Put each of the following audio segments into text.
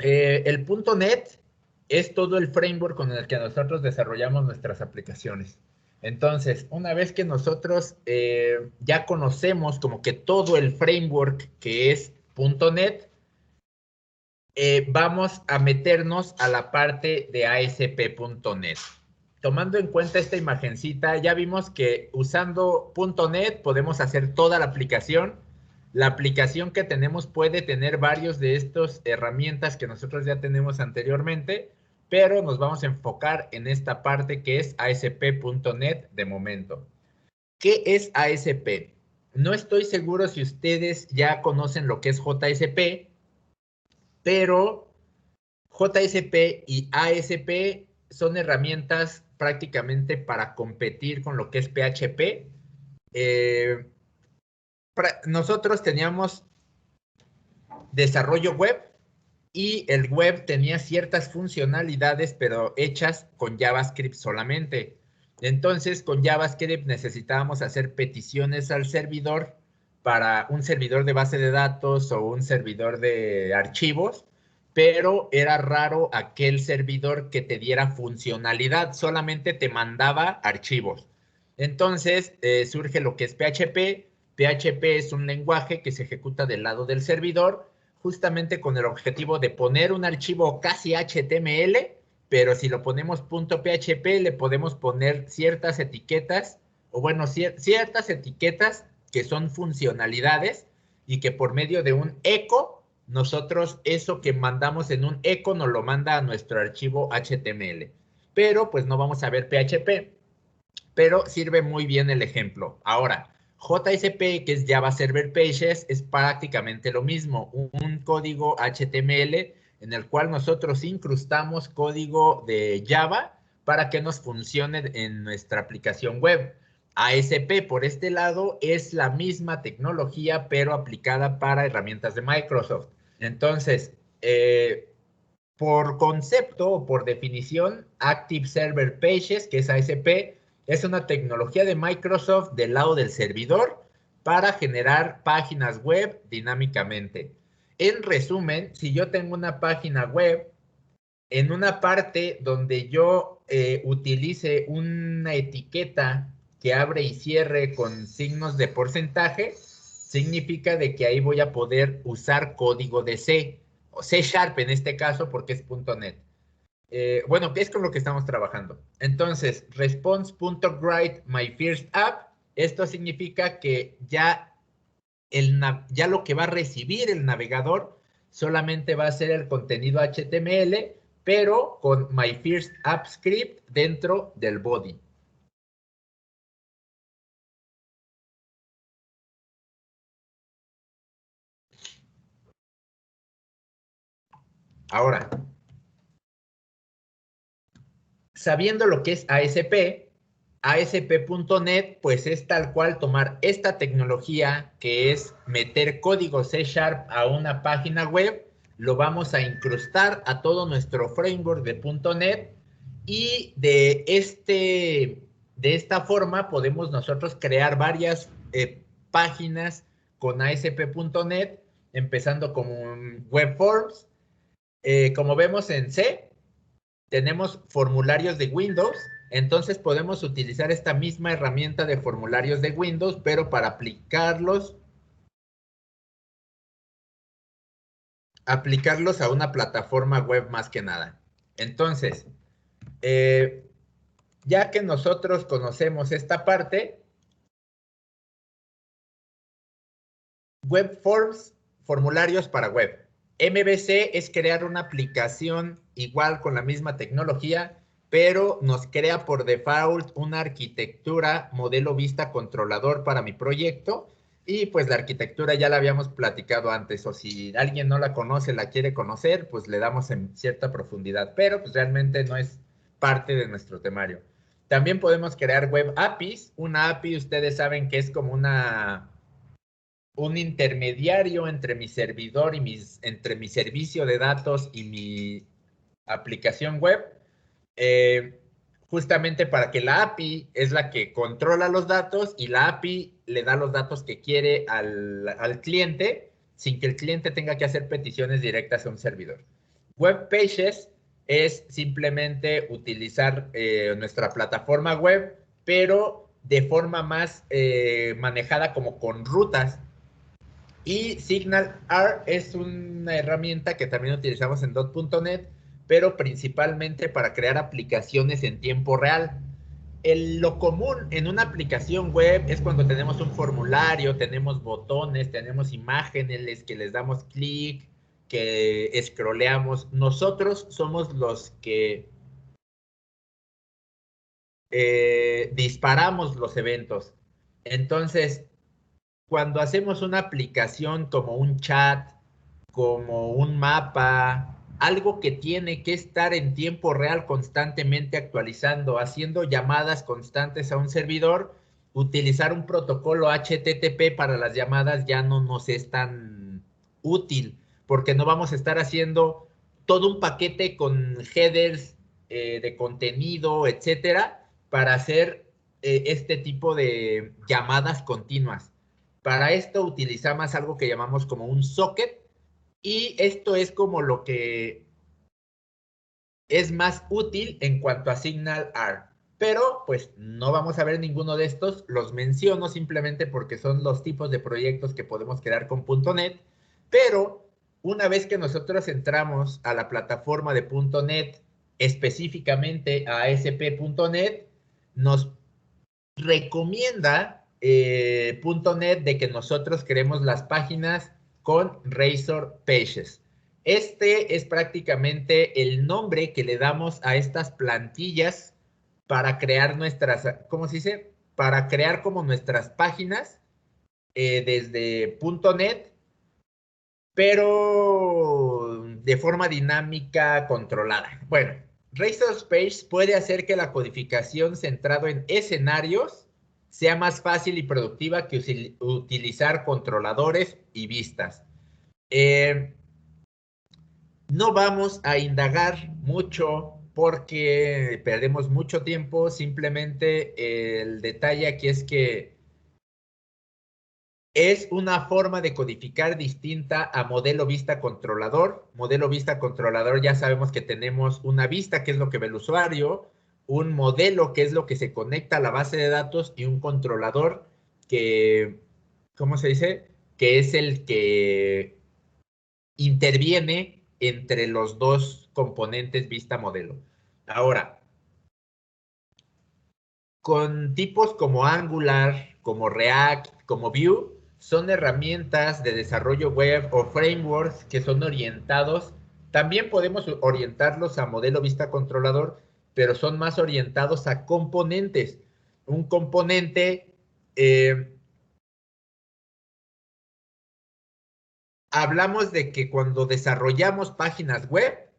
El .NET es todo el framework con el que nosotros desarrollamos nuestras aplicaciones. Entonces, una vez que nosotros ya conocemos como que todo el framework que es .NET, vamos a meternos a la parte de ASP.NET. Tomando en cuenta esta imagencita, ya vimos que usando .NET podemos hacer toda la aplicación. La aplicación que tenemos puede tener varios de estas herramientas que nosotros ya tenemos anteriormente, pero nos vamos a enfocar en esta parte que es ASP.NET de momento. ¿Qué es ASP? No estoy seguro si ustedes ya conocen lo que es JSP, pero JSP y ASP son herramientas prácticamente para competir con lo que es PHP. Nosotros teníamos desarrollo web y el web tenía ciertas funcionalidades, pero hechas con JavaScript solamente. Entonces, con JavaScript necesitábamos hacer peticiones al servidor para un servidor de base de datos o un servidor de archivos, pero era raro aquel servidor que te diera funcionalidad, solamente te mandaba archivos. Entonces, surge lo que es PHP. PHP es un lenguaje que se ejecuta del lado del servidor, justamente con el objetivo de poner un archivo casi HTML, pero si lo ponemos .php, le podemos poner ciertas etiquetas, o bueno, ciertas etiquetas que son funcionalidades y que por medio de un eco, nosotros eso que mandamos en un eco nos lo manda a nuestro archivo HTML. Pero pues no vamos a ver PHP, pero sirve muy bien el ejemplo. Ahora, JSP, que es Java Server Pages, es prácticamente lo mismo, un código HTML en el cual nosotros incrustamos código de Java para que nos funcione en nuestra aplicación web. ASP, por este lado, es la misma tecnología, pero aplicada para herramientas de Microsoft. Entonces, por concepto o por definición, Active Server Pages, que es ASP, es una tecnología de Microsoft del lado del servidor para generar páginas web dinámicamente. En resumen, si yo tengo una página web, en una parte donde yo utilice una etiqueta que abre y cierre con signos de porcentaje, significa de que ahí voy a poder usar código de C, o C Sharp en este caso porque es .NET. Bueno, es con lo que estamos trabajando. Entonces, response.write_my_first_app, esto significa que ya lo que va a recibir el navegador solamente va a ser el contenido HTML, pero con MyFirstAppScript dentro del body. Ahora, sabiendo lo que es ASP, ASP.NET, pues es tal cual tomar esta tecnología que es meter código C# a una página web, lo vamos a incrustar a todo nuestro framework de .NET y de esta forma podemos nosotros crear varias páginas con ASP.NET, empezando con Web Forms. Como vemos en C, tenemos formularios de Windows, entonces podemos utilizar esta misma herramienta de formularios de Windows, pero para aplicarlos a una plataforma web más que nada. Entonces, ya que nosotros conocemos esta parte, Web Forms, formularios para web. MVC es crear una aplicación igual con la misma tecnología, pero nos crea por default una arquitectura modelo vista controlador para mi proyecto. Y pues la arquitectura ya la habíamos platicado antes, o si alguien no la conoce, la quiere conocer, pues le damos en cierta profundidad, pero pues realmente no es parte de nuestro temario. También podemos crear web APIs. Una API, ustedes saben que es como un intermediario entre mi servidor y entre mi servicio de datos y mi aplicación web, justamente para que la API es la que controla los datos y la API le da los datos que quiere al cliente sin que el cliente tenga que hacer peticiones directas a un servidor. Web Pages es simplemente utilizar nuestra plataforma web, pero de forma más manejada como con rutas. Y SignalR es una herramienta que también utilizamos en .NET, pero principalmente para crear aplicaciones en tiempo real. Lo común en una aplicación web es cuando tenemos un formulario, tenemos botones, tenemos imágenes que les damos clic, que scrolleamos. Nosotros somos los que disparamos los eventos. Entonces, cuando hacemos una aplicación como un chat, como un mapa, algo que tiene que estar en tiempo real constantemente actualizando, haciendo llamadas constantes a un servidor, utilizar un protocolo HTTP para las llamadas ya no nos es tan útil, porque no vamos a estar haciendo todo un paquete con headers de contenido, etcétera, para hacer este tipo de llamadas continuas. Para esto utilizamos algo que llamamos como un socket, y esto es como lo que es más útil en cuanto a SignalR. Pero pues no vamos a ver ninguno de estos, los menciono simplemente porque son los tipos de proyectos que podemos crear con .NET, pero una vez que nosotros entramos a la plataforma de .NET, específicamente a ASP.NET, nos recomienda .NET de que nosotros creemos las páginas con Razor Pages. Este es prácticamente el nombre que le damos a estas plantillas para crear nuestras, ¿cómo se dice? Para crear como nuestras páginas desde .NET, pero de forma dinámica, controlada. Bueno, Razor Page puede hacer que la codificación centrado en escenarios sea más fácil y productiva que utilizar controladores y vistas. No vamos a indagar mucho porque perdemos mucho tiempo. Simplemente el detalle aquí es que es una forma de codificar distinta a modelo vista controlador. Modelo vista controlador, ya sabemos que tenemos una vista, que es lo que ve el usuario, un modelo, que es lo que se conecta a la base de datos, y un controlador que, ¿cómo se dice? Que es el que interviene entre los dos componentes vista modelo. Ahora, con tipos como Angular, como React, como Vue, son herramientas de desarrollo web o frameworks que son orientados. También podemos orientarlos a modelo vista controlador, pero son más orientados a componentes. Un componente, hablamos de que cuando desarrollamos páginas web,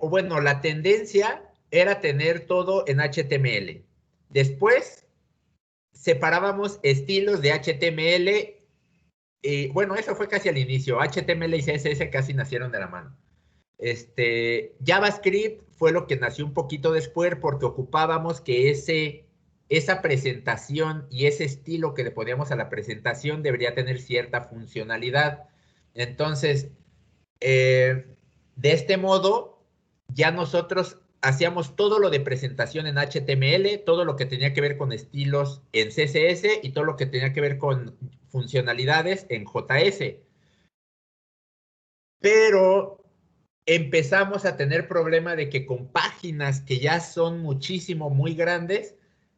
bueno, la tendencia era tener todo en HTML. Después separábamos estilos de HTML. Bueno, eso fue casi al inicio. HTML y CSS casi nacieron de la mano. JavaScript fue lo que nació un poquito después porque ocupábamos que esa presentación y ese estilo que le poníamos a la presentación debería tener cierta funcionalidad. Entonces, de este modo, ya nosotros hacíamos todo lo de presentación en HTML, todo lo que tenía que ver con estilos en CSS y todo lo que tenía que ver con funcionalidades en JS. Pero empezamos a tener problema de que con páginas que ya son muchísimo, muy grandes,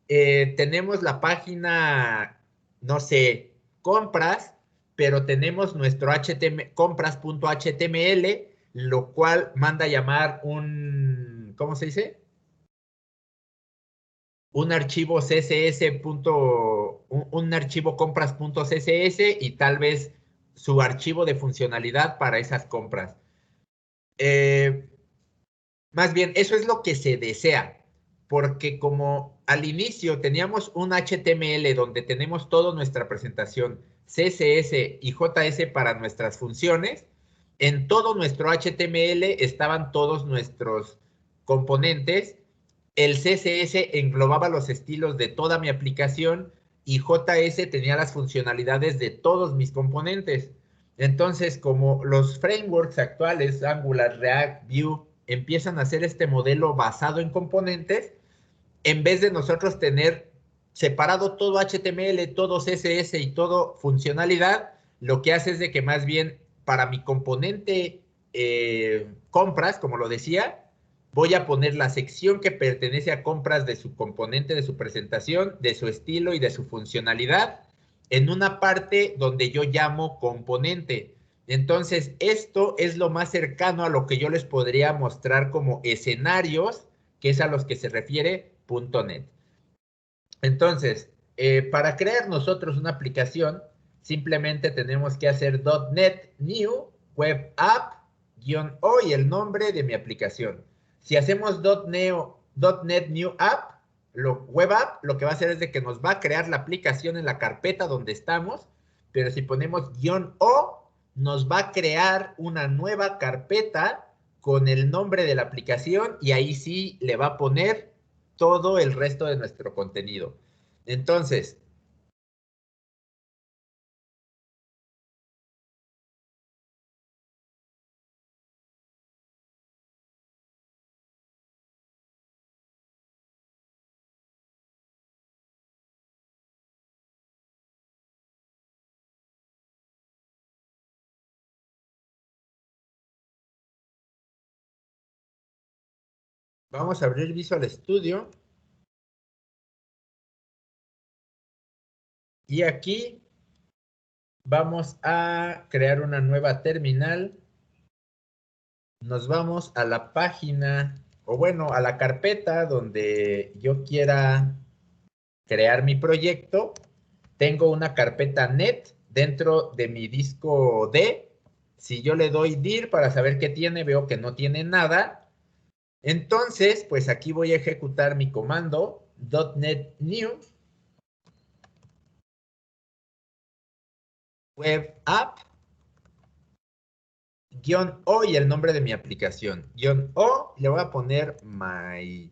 tenemos la página, no sé, compras, pero tenemos nuestro compras.html, lo cual manda a llamar un, ¿cómo se dice? Un archivo CSS. Un archivo compras.css y tal vez su archivo de funcionalidad para esas compras. Más bien, eso es lo que se desea, porque como al inicio teníamos un HTML donde tenemos toda nuestra presentación, CSS y JS para nuestras funciones, en todo nuestro HTML estaban todos nuestros componentes, el CSS englobaba los estilos de toda mi aplicación y JS tenía las funcionalidades de todos mis componentes. Entonces, como los frameworks actuales, Angular, React, Vue, empiezan a hacer este modelo basado en componentes, en vez de nosotros tener separado todo HTML, todo CSS y todo funcionalidad, lo que hace es de que más bien para mi componente compras, como lo decía, voy a poner la sección que pertenece a compras de su componente, de su presentación, de su estilo y de su funcionalidad, en una parte donde yo llamo componente. Entonces, esto es lo más cercano a lo que yo les podría mostrar como escenarios, que es a los que se refiere .NET. Entonces, para crear nosotros una aplicación, simplemente tenemos que hacer .NET New Web App -o y el nombre de mi aplicación. Si hacemos .NET New App, Web App, lo que va a hacer es de que nos va a crear la aplicación en la carpeta donde estamos, pero si ponemos -o, nos va a crear una nueva carpeta con el nombre de la aplicación y ahí sí le va a poner todo el resto de nuestro contenido. Entonces, vamos a abrir Visual Studio. Y aquí vamos a crear una nueva terminal. Nos vamos a la página, o bueno, a la carpeta donde yo quiera crear mi proyecto. Tengo una carpeta net dentro de mi disco D. Si yo le doy dir para saber qué tiene, veo que no tiene nada. Entonces, pues aquí voy a ejecutar mi comando .NET New Web App -o y el nombre de mi aplicación. -o, le voy a poner my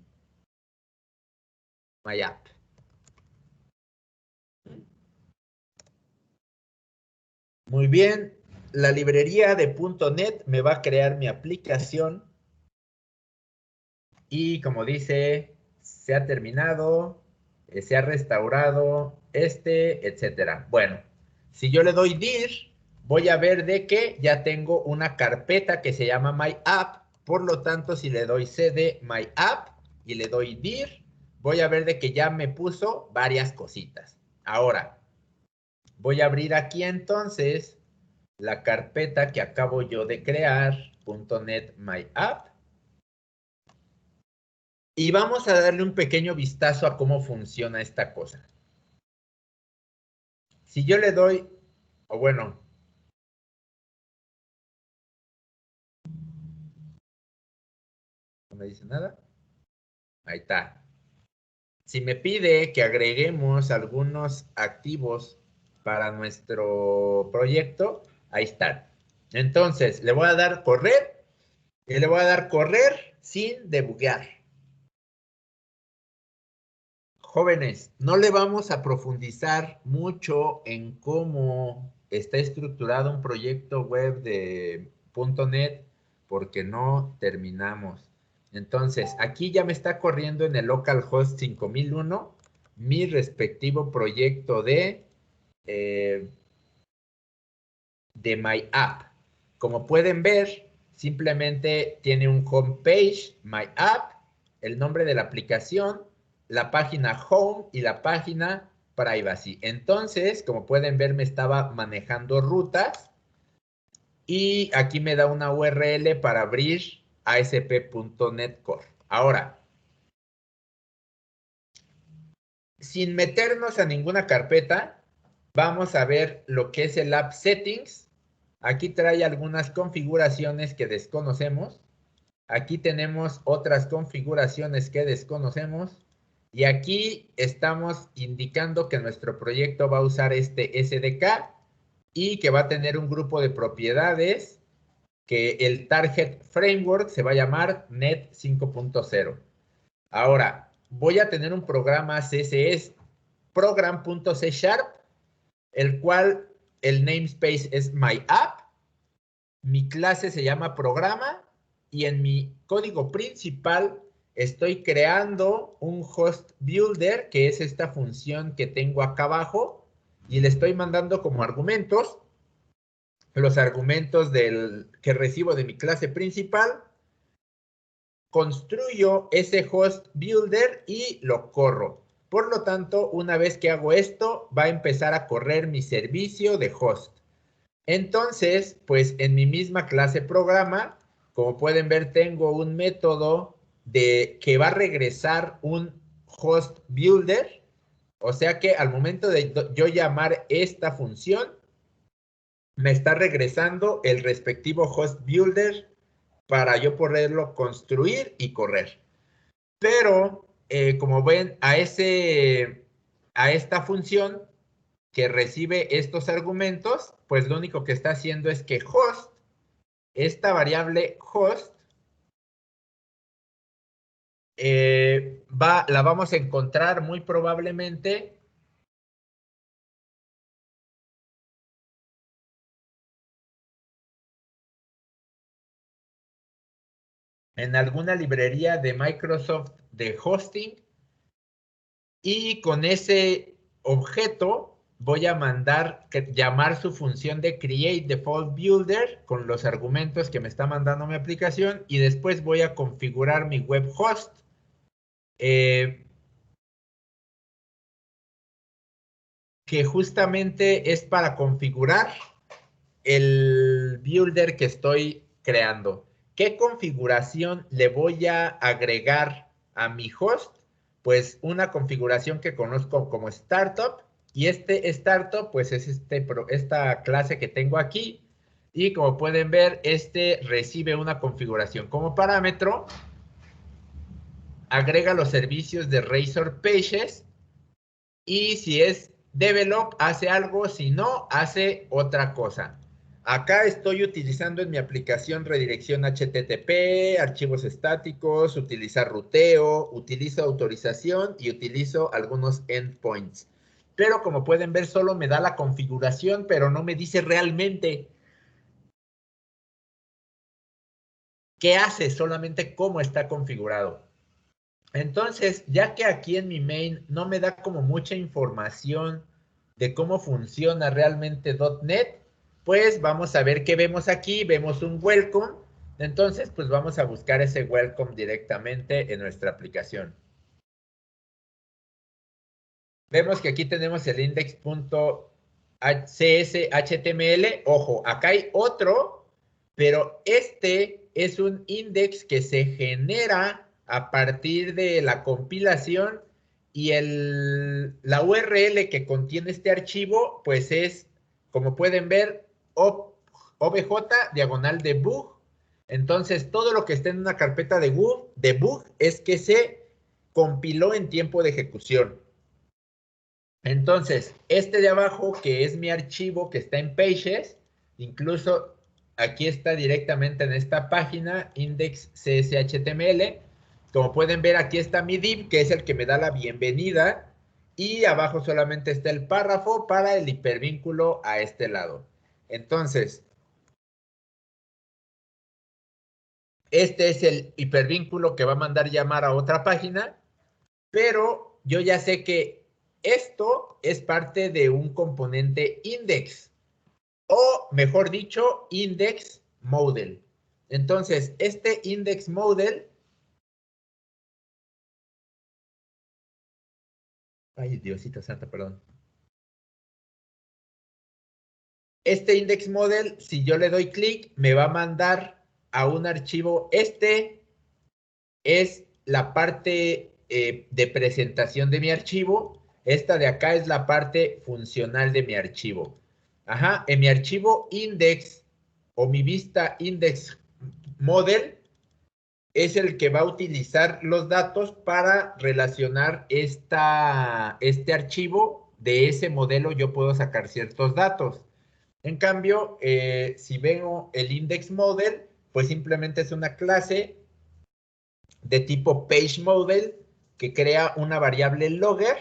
app. Muy bien, la librería de .NET me va a crear mi aplicación y como dice, se ha terminado, se ha restaurado, etcétera. Bueno, si yo le doy dir, voy a ver de que ya tengo una carpeta que se llama my app. Por lo tanto, si le doy cd my app y le doy dir, voy a ver de que ya me puso varias cositas. Ahora, voy a abrir aquí entonces la carpeta que acabo yo de crear, .NET My App. Y vamos a darle un pequeño vistazo a cómo funciona esta cosa. Si yo le doy, o bueno, no me dice nada. Ahí está. Si me pide que agreguemos algunos activos para nuestro proyecto, ahí están. Entonces, le voy a dar correr y le voy a dar correr sin debuguear. Jóvenes, no le vamos a profundizar mucho en cómo está estructurado un proyecto web de .NET porque no terminamos. Entonces, aquí ya me está corriendo en el localhost 5001 mi respectivo proyecto de My App. Como pueden ver, simplemente tiene un homepage, My App, el nombre de la aplicación, la página Home y la página Privacy. Entonces, como pueden ver, me estaba manejando rutas y aquí me da una URL para abrir ASP.NET Core. Ahora, sin meternos a ninguna carpeta, vamos a ver lo que es el App Settings. Aquí trae algunas configuraciones que desconocemos. Aquí tenemos otras configuraciones que desconocemos. Y aquí estamos indicando que nuestro proyecto va a usar este SDK y que va a tener un grupo de propiedades que el Target Framework se va a llamar NET 5.0. Ahora, voy a tener un programa CSS, program.c#, el cual el namespace es my app mi clase se llama programa y en mi código principal estoy creando un host builder, que es esta función que tengo acá abajo, y le estoy mandando como argumentos los argumentos que recibo de mi clase principal. Construyo ese host builder y lo corro. Por lo tanto, una vez que hago esto, va a empezar a correr mi servicio de host. Entonces, pues en mi misma clase programa, como pueden ver, tengo un método que va a regresar un host builder. O sea que al momento de yo llamar esta función, me está regresando el respectivo host builder para yo poderlo construir y correr. Pero, como ven, a esta función que recibe estos argumentos, pues lo único que está haciendo es que host, esta variable host, la vamos a encontrar muy probablemente en alguna librería de Microsoft de hosting, y con ese objeto voy a llamar su función de create default builder con los argumentos que me está mandando mi aplicación, y después voy a configurar mi web host. Que justamente es para configurar el builder que estoy creando. ¿Qué configuración le voy a agregar a mi host? Pues una configuración que conozco como startup, y este startup pues es esta clase que tengo aquí, y como pueden ver, recibe una configuración como parámetro, agrega los servicios de Razor Pages, y si es develop, hace algo, si no, hace otra cosa. Acá estoy utilizando en mi aplicación redirección HTTP, archivos estáticos, utilizar ruteo, utilizo autorización y utilizo algunos endpoints. Pero como pueden ver, solo me da la configuración, pero no me dice realmente qué hace, solamente cómo está configurado. Entonces, ya que aquí en mi main no me da como mucha información de cómo funciona realmente .NET, pues vamos a ver qué vemos aquí. Vemos un welcome. Entonces, pues vamos a buscar ese welcome directamente en nuestra aplicación. Vemos que aquí tenemos el index.cshtml. Ojo, acá hay otro, pero este es un index que se genera a partir de la compilación, y la URL que contiene este archivo, pues es, como pueden ver, obj/debug. Entonces, todo lo que está en una carpeta de debug es que se compiló en tiempo de ejecución. Entonces, este de abajo, que es mi archivo que está en Pages, incluso aquí está directamente en esta página, index.cshtml. Como pueden ver, aquí está mi div, que es el que me da la bienvenida, y abajo solamente está el párrafo para el hipervínculo a este lado. Entonces, este es el hipervínculo que va a mandar llamar a otra página, pero yo ya sé que esto es parte de un componente index, o mejor dicho, index model. Entonces, este index model, ay, Diosito santo, perdón. Este index model, si yo le doy clic, me va a mandar a un archivo. Este es la parte de presentación de mi archivo. Esta de acá es la parte funcional de mi archivo. Ajá, en mi archivo index o mi vista index model es el que va a utilizar los datos para relacionar este archivo. De ese modelo yo puedo sacar ciertos datos. En cambio, si veo el index model, pues simplemente es una clase de tipo page model que crea una variable logger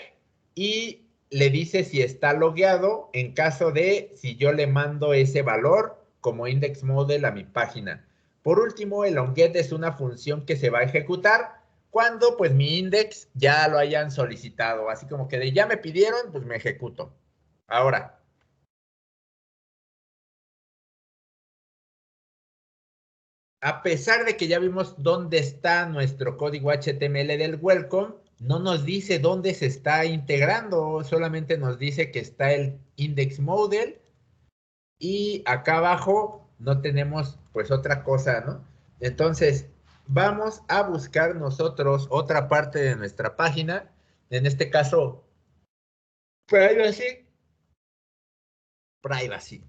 y le dice si está logueado en caso de si yo le mando ese valor como index model a mi página. Por último, el onGet es una función que se va a ejecutar cuando pues mi index ya lo hayan solicitado. Así como que de ya me pidieron, pues me ejecuto. Ahora, a pesar de que ya vimos dónde está nuestro código HTML del welcome, no nos dice dónde se está integrando, solamente nos dice que está el index model y acá abajo no tenemos pues otra cosa, ¿no? Entonces, vamos a buscar nosotros otra parte de nuestra página, en este caso, privacy, privacy.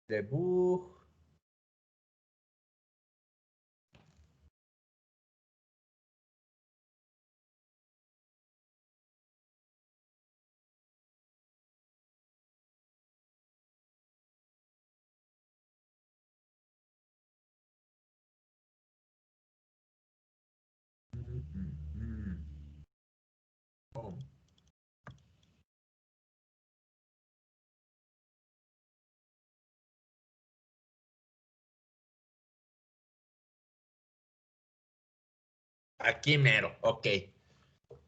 Debug. Oh. Aquí mero, ok.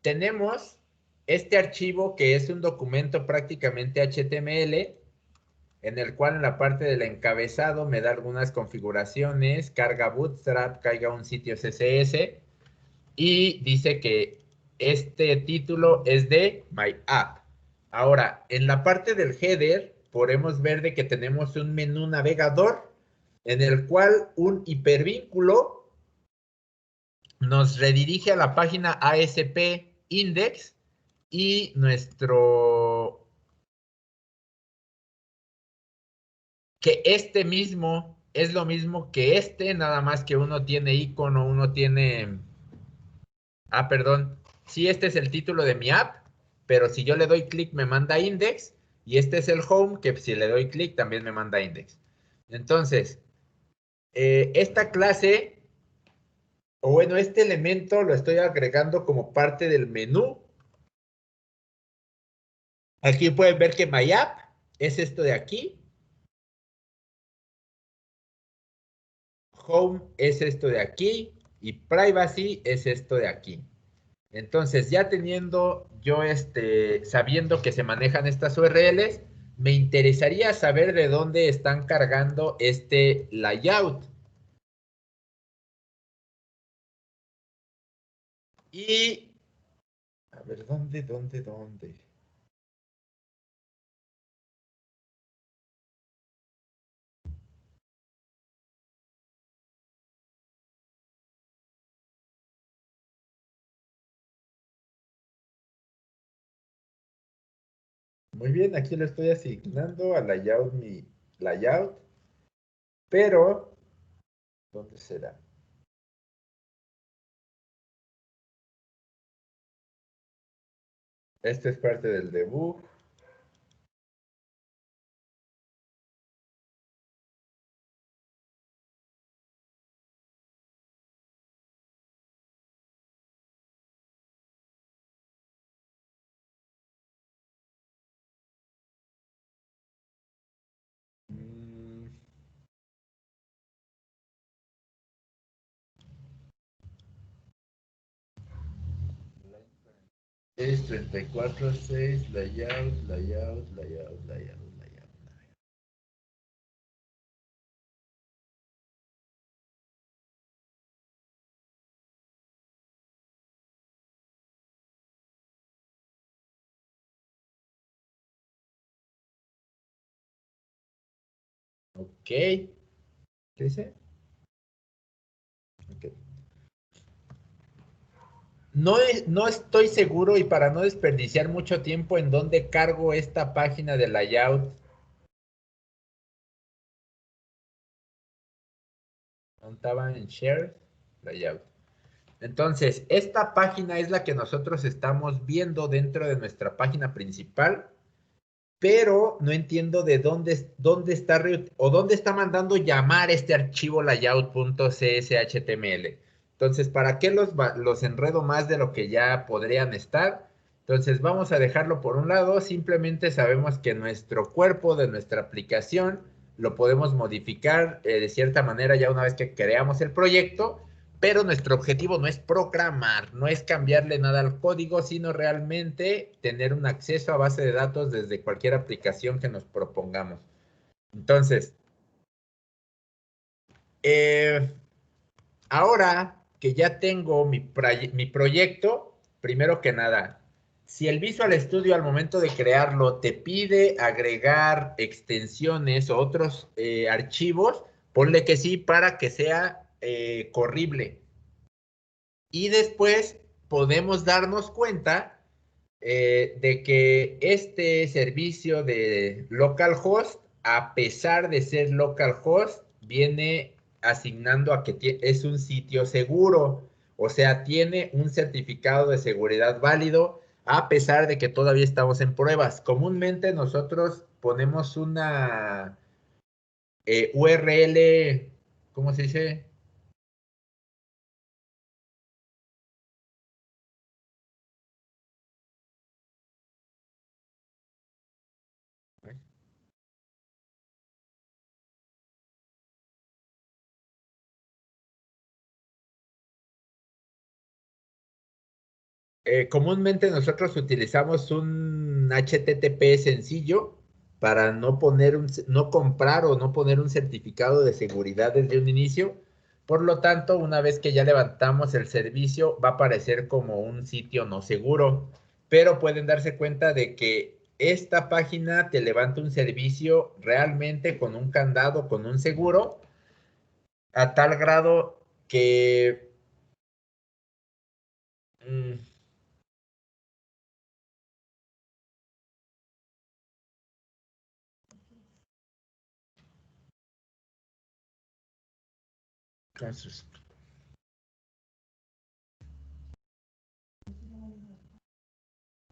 Tenemos este archivo que es un documento prácticamente HTML, en el cual en la parte del encabezado me da algunas configuraciones, carga Bootstrap, carga un sitio CSS, y dice que este título es de My App. Ahora, en la parte del header, podemos ver de que tenemos un menú navegador, en el cual un hipervínculo nos redirige a la página ASP Index y nuestro, que este mismo es lo mismo que este, nada más que uno tiene icono, uno tiene, perdón, sí, este es el título de mi app, pero si yo le doy clic me manda index, y este es el home, que si le doy clic también me manda index. Entonces, esta clase, o bueno, este elemento lo estoy agregando como parte del menú. Aquí pueden ver que My App es esto de aquí. Home es esto de aquí. Y Privacy es esto de aquí. Entonces, ya teniendo yo sabiendo que se manejan estas URLs, me interesaría saber de dónde están cargando este layout. Y, a ver, ¿dónde? Muy bien, aquí lo estoy asignando a layout, mi layout, pero, ¿dónde será? Este es parte del debug. Mm, Es 34.6, layout. Ok. ¿Qué dice? Ok. No estoy seguro y para no desperdiciar mucho tiempo en dónde cargo esta página de layout. Estaba en Share, layout. Entonces, esta página es la que nosotros estamos viendo dentro de nuestra página principal, pero no entiendo de dónde está o dónde está mandando llamar este archivo layout.cshtml. Entonces, ¿para qué los enredo más de lo que ya podrían estar? Entonces vamos a dejarlo por un lado, simplemente sabemos que nuestro cuerpo de nuestra aplicación lo podemos modificar de cierta manera ya una vez que creamos el proyecto, pero nuestro objetivo no es programar, no es cambiarle nada al código, sino realmente tener un acceso a base de datos desde cualquier aplicación que nos propongamos. Entonces, ahora que ya tengo mi proyecto, primero que nada, si el Visual Studio al momento de crearlo te pide agregar extensiones o otros archivos, ponle que sí para que sea corrible. Y después podemos darnos cuenta de que este servicio de localhost, a pesar de ser localhost, viene asignando a que es un sitio seguro, o sea, tiene un certificado de seguridad válido, a pesar de que todavía estamos en pruebas. Comúnmente nosotros ponemos una URL, ¿cómo se dice? Comúnmente nosotros utilizamos un HTTP sencillo para no poner no comprar o no poner un certificado de seguridad desde un inicio. Por lo tanto, una vez que ya levantamos el servicio, va a aparecer como un sitio no seguro. Pero pueden darse cuenta de que esta página te levanta un servicio realmente con un candado, con un seguro, a tal grado que... mm,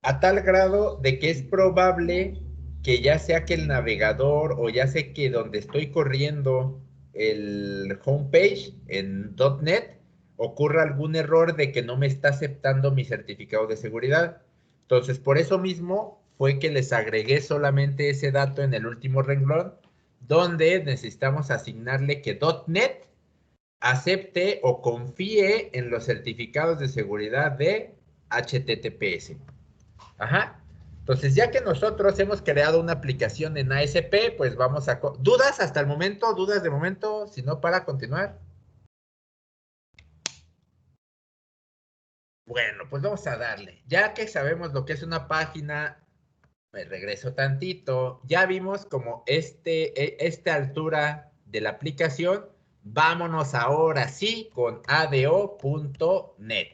a tal grado de que es probable que ya sea que el navegador o ya sea que donde estoy corriendo el homepage en .NET ocurra algún error de que no me está aceptando mi certificado de seguridad. Entonces, por eso mismo fue que les agregué solamente ese dato en el último renglón, donde necesitamos asignarle que .NET acepte o confíe en los certificados de seguridad de HTTPS. Ajá. Entonces, ya que nosotros hemos creado una aplicación en ASP, pues vamos a... ¿Dudas hasta el momento? ¿Dudas de momento? Si no, para continuar. Bueno, pues vamos a darle. Ya que sabemos lo que es una página, me regreso tantito. Ya vimos como esta altura de la aplicación. Vámonos ahora sí con ado.net.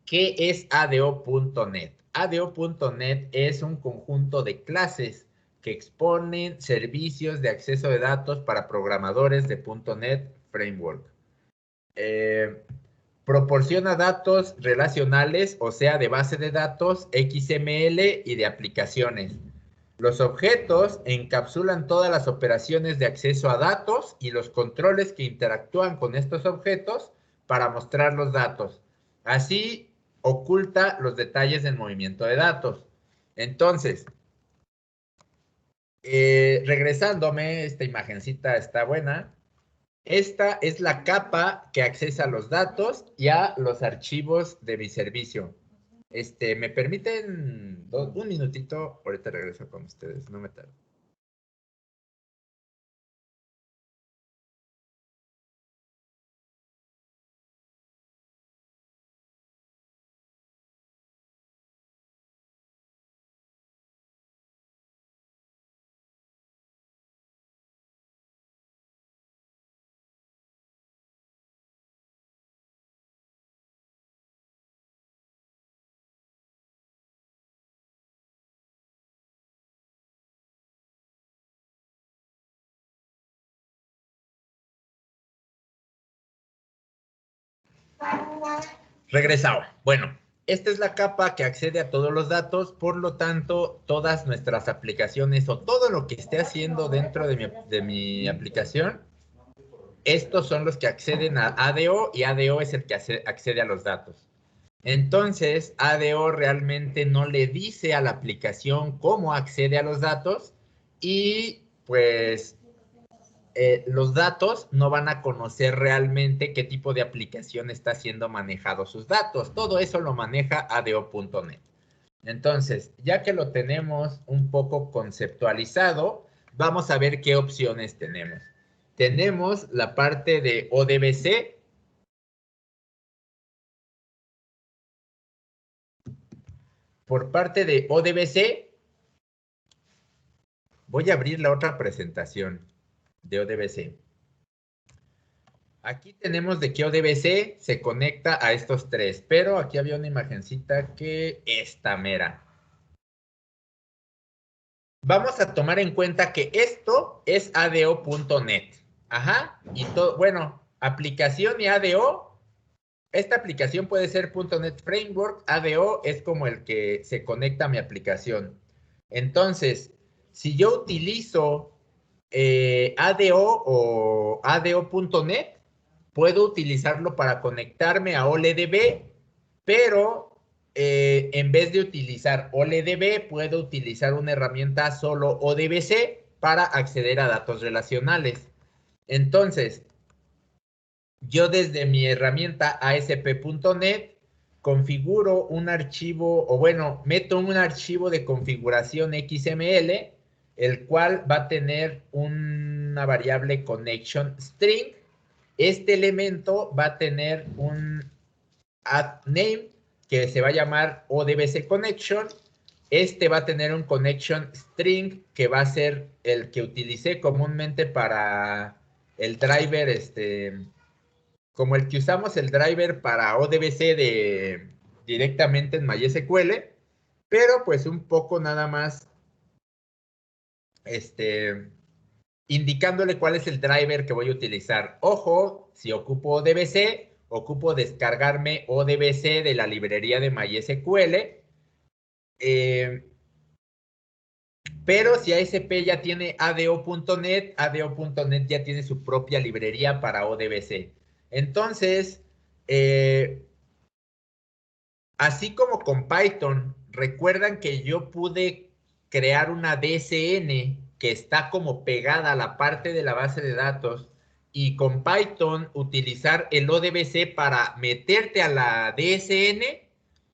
¿Qué es ado.net? ado.net es un conjunto de clases que exponen servicios de acceso de datos para programadores de .NET Framework. Proporciona datos relacionales, o sea, de base de datos, XML y de aplicaciones. Los objetos encapsulan todas las operaciones de acceso a datos y los controles que interactúan con estos objetos para mostrar los datos. Así oculta los detalles del movimiento de datos. Entonces, regresándome, esta imagencita está buena. Esta es la capa que accesa a los datos y a los archivos de mi servicio. ¿Me permiten un minutito? Ahorita regreso con ustedes, no me tardo. Regresado. Bueno, esta es la capa que accede a todos los datos, por lo tanto, todas nuestras aplicaciones o todo lo que esté haciendo dentro de mi aplicación, estos son los que acceden a ADO y ADO es el que accede a los datos. Entonces, ADO realmente no le dice a la aplicación cómo accede a los datos y pues los datos no van a conocer realmente qué tipo de aplicación está siendo manejado sus datos. Todo eso lo maneja ADO.NET. Entonces, ya que lo tenemos un poco conceptualizado, vamos a ver qué opciones tenemos. Tenemos la parte de ODBC. Por parte de ODBC, voy a abrir la otra presentación de ODBC. Aquí tenemos de que ODBC se conecta a estos tres, pero aquí había una imagencita que esta mera. Vamos a tomar en cuenta que esto es ADO.NET. Ajá, y todo, bueno, aplicación y ADO. Esta aplicación puede ser .NET Framework, ADO es como el que se conecta a mi aplicación. Entonces, si yo utilizo ADO o ADO.NET, puedo utilizarlo para conectarme a OLEDB, pero en vez de utilizar OLEDB, puedo utilizar una herramienta solo ODBC para acceder a datos relacionales. Entonces, yo desde mi herramienta ASP.NET configuro un archivo, o bueno, meto un archivo de configuración XML, el cual va a tener una variable connection string. Este elemento va a tener un add name que se va a llamar ODBC connection. Este va a tener un connection string que va a ser el que utilicé comúnmente para el driver, como el que usamos el driver para ODBC directamente en MySQL, pero pues un poco nada más indicándole cuál es el driver que voy a utilizar. Ojo, si ocupo ODBC, ocupo descargarme ODBC de la librería de MySQL, pero si ASP ya tiene ADO.NET, ADO.NET ya tiene su propia librería para ODBC. Entonces, así como con Python, recuerdan que yo pude crear una DSN que está como pegada a la parte de la base de datos y con Python utilizar el ODBC para meterte a la DSN,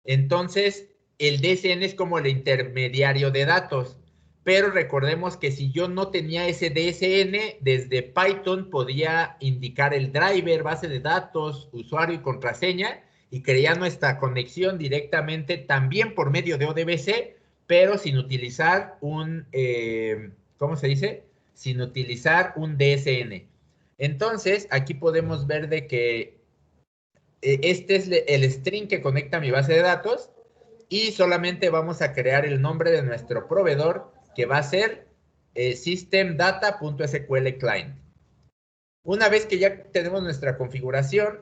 entonces el DSN es como el intermediario de datos. Pero recordemos que si yo no tenía ese DSN, desde Python podía indicar el driver, base de datos, usuario y contraseña, y crear nuestra conexión directamente también por medio de ODBC, pero sin utilizar ¿cómo se dice? Sin utilizar un DSN. Entonces, aquí podemos ver de que este es el string que conecta a mi base de datos y solamente vamos a crear el nombre de nuestro proveedor que va a ser systemdata.sql client. Una vez que ya tenemos nuestra configuración,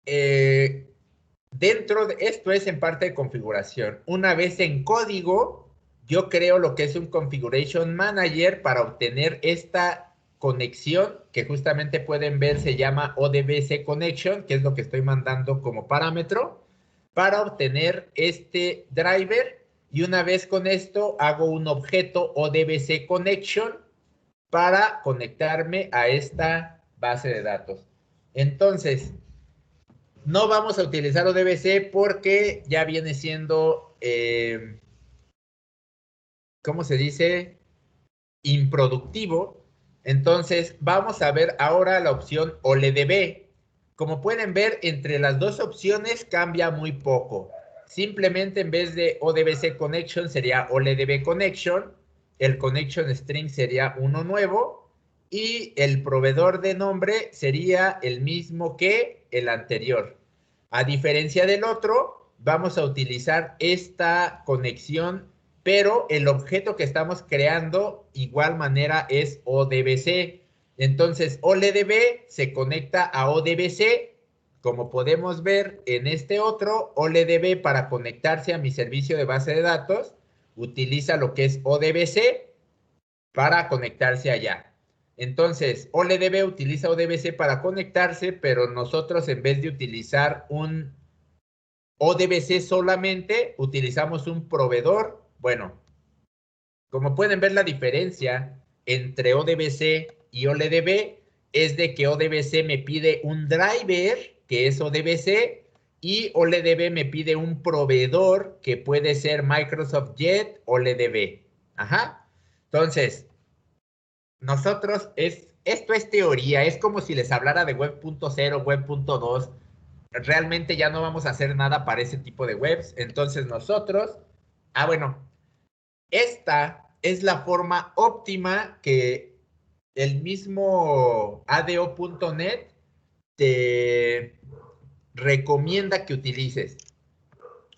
dentro de esto es en parte de configuración. Una vez en código, yo creo lo que es un Configuration Manager para obtener esta conexión que justamente pueden ver se llama ODBC Connection, que es lo que estoy mandando como parámetro, para obtener este driver. Y una vez con esto, hago un objeto ODBC Connection para conectarme a esta base de datos. Entonces, no vamos a utilizar ODBC porque ya viene siendo, ¿cómo se dice? Improductivo. Entonces, vamos a ver ahora la opción OLEDB. Como pueden ver, entre las dos opciones cambia muy poco. Simplemente en vez de ODBC Connection sería OLEDB Connection. El Connection String sería uno nuevo. Y el proveedor de nombre sería el mismo que el anterior. A diferencia del otro, vamos a utilizar esta conexión, pero el objeto que estamos creando igual manera es ODBC. Entonces, OLEDB se conecta a ODBC. Como podemos ver en este otro, OLEDB para conectarse a mi servicio de base de datos, utiliza lo que es ODBC para conectarse allá. Entonces, OLEDB utiliza ODBC para conectarse, pero nosotros en vez de utilizar un ODBC solamente utilizamos un proveedor. Bueno, como pueden ver, la diferencia entre ODBC y OLEDB es de que ODBC me pide un driver, que es ODBC, y OLEDB me pide un proveedor, que puede ser Microsoft Jet o OLEDB. Ajá. Entonces, nosotros, esto es teoría, es como si les hablara de web.0, web.2. Realmente ya no vamos a hacer nada para ese tipo de webs. Entonces nosotros, bueno, esta es la forma óptima que el mismo ADO.net te recomienda que utilices.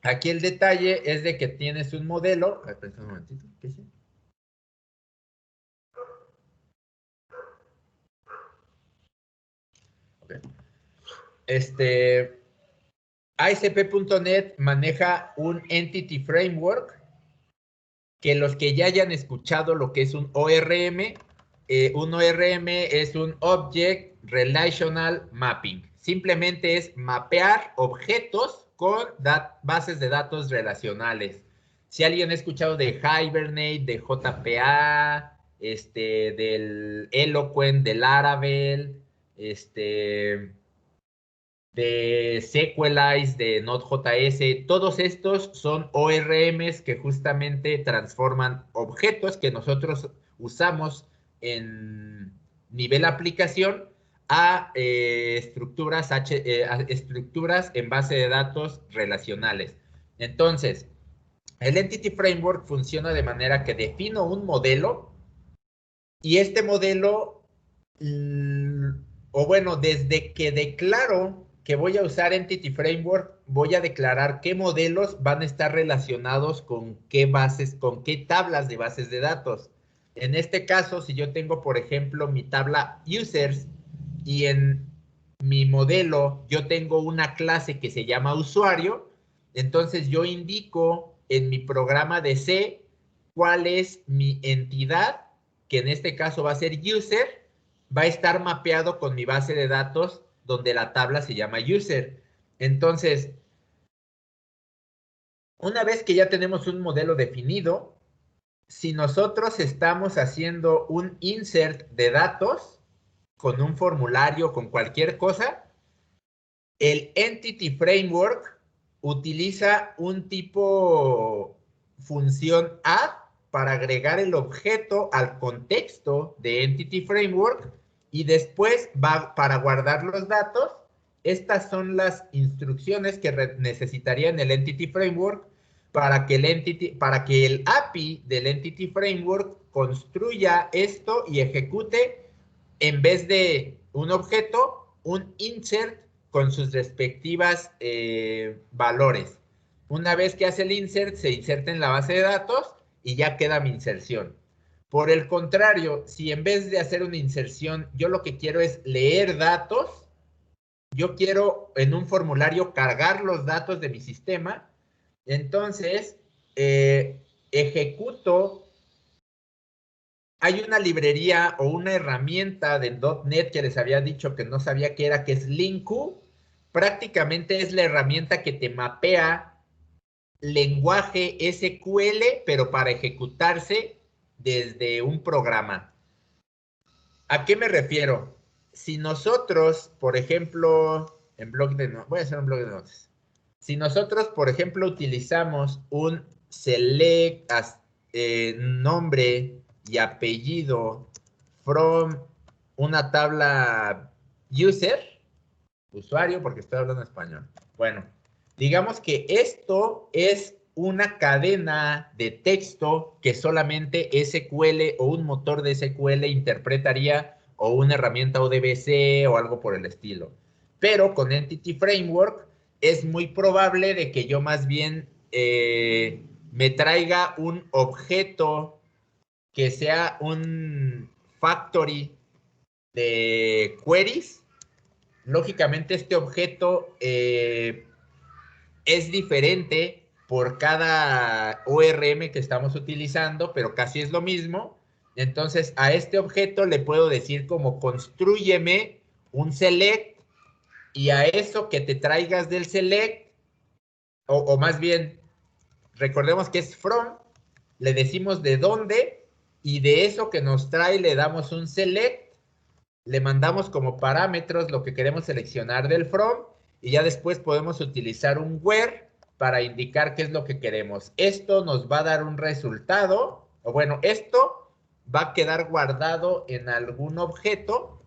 Aquí el detalle es de que tienes un modelo. Un momentito, ¿qué es? Okay. ASP.NET maneja un Entity Framework que los que ya hayan escuchado lo que es un ORM es un Object Relational Mapping. Simplemente es mapear objetos con bases de datos relacionales. Si alguien ha escuchado de Hibernate, de JPA, del Eloquent, del Laravel, de Sequelize, de Node.js, todos estos son ORMs que justamente transforman objetos que nosotros usamos en nivel aplicación a estructuras en base de datos relacionales. Entonces, el Entity Framework funciona de manera que defino un modelo y este modelo, o bueno, desde que declaro que voy a usar Entity Framework, voy a declarar qué modelos van a estar relacionados con qué bases, con qué tablas de bases de datos. En este caso, si yo tengo, por ejemplo, mi tabla users y en mi modelo yo tengo una clase que se llama usuario, entonces yo indico en mi programa de C cuál es mi entidad, que en este caso va a ser user, va a estar mapeado con mi base de datos donde la tabla se llama user. Entonces, una vez que ya tenemos un modelo definido, si nosotros estamos haciendo un insert de datos con un formulario, con cualquier cosa, el Entity Framework utiliza un tipo función add para agregar el objeto al contexto de Entity Framework y después va para guardar los datos. Estas son las instrucciones que necesitaría en el Entity Framework para que el API del Entity Framework construya esto y ejecute, en vez de un objeto, un insert con sus respectivas valores. Una vez que hace el insert, se inserta en la base de datos y ya queda mi inserción. Por el contrario, si en vez de hacer una inserción, yo lo que quiero es leer datos, yo quiero en un formulario cargar los datos de mi sistema, entonces ejecuto. Hay una librería o una herramienta de .NET que les había dicho que no sabía qué era, que es Linku. Prácticamente es la herramienta que te mapea lenguaje SQL, pero para ejecutarse desde un programa. ¿A qué me refiero? Si nosotros, por ejemplo, voy a hacer un blog de notas. Si nosotros, por ejemplo, utilizamos un select nombre y apellido from una tabla usuario, porque estoy hablando español. Bueno, digamos que esto es una cadena de texto que solamente SQL o un motor de SQL interpretaría, o una herramienta ODBC o algo por el estilo. Pero con Entity Framework es muy probable de que yo más bien me traiga un objeto que sea un factory de queries. Lógicamente este objeto es diferente por cada ORM que estamos utilizando, pero casi es lo mismo. Entonces a este objeto le puedo decir como constrúyeme un select, y a eso que te traigas del select o más bien, recordemos que es from, le decimos de dónde, y de eso que nos trae le damos un select, le mandamos como parámetros lo que queremos seleccionar del from, y ya después podemos utilizar un where para indicar qué es lo que queremos. Esto nos va a dar un resultado, o bueno, esto va a quedar guardado en algún objeto,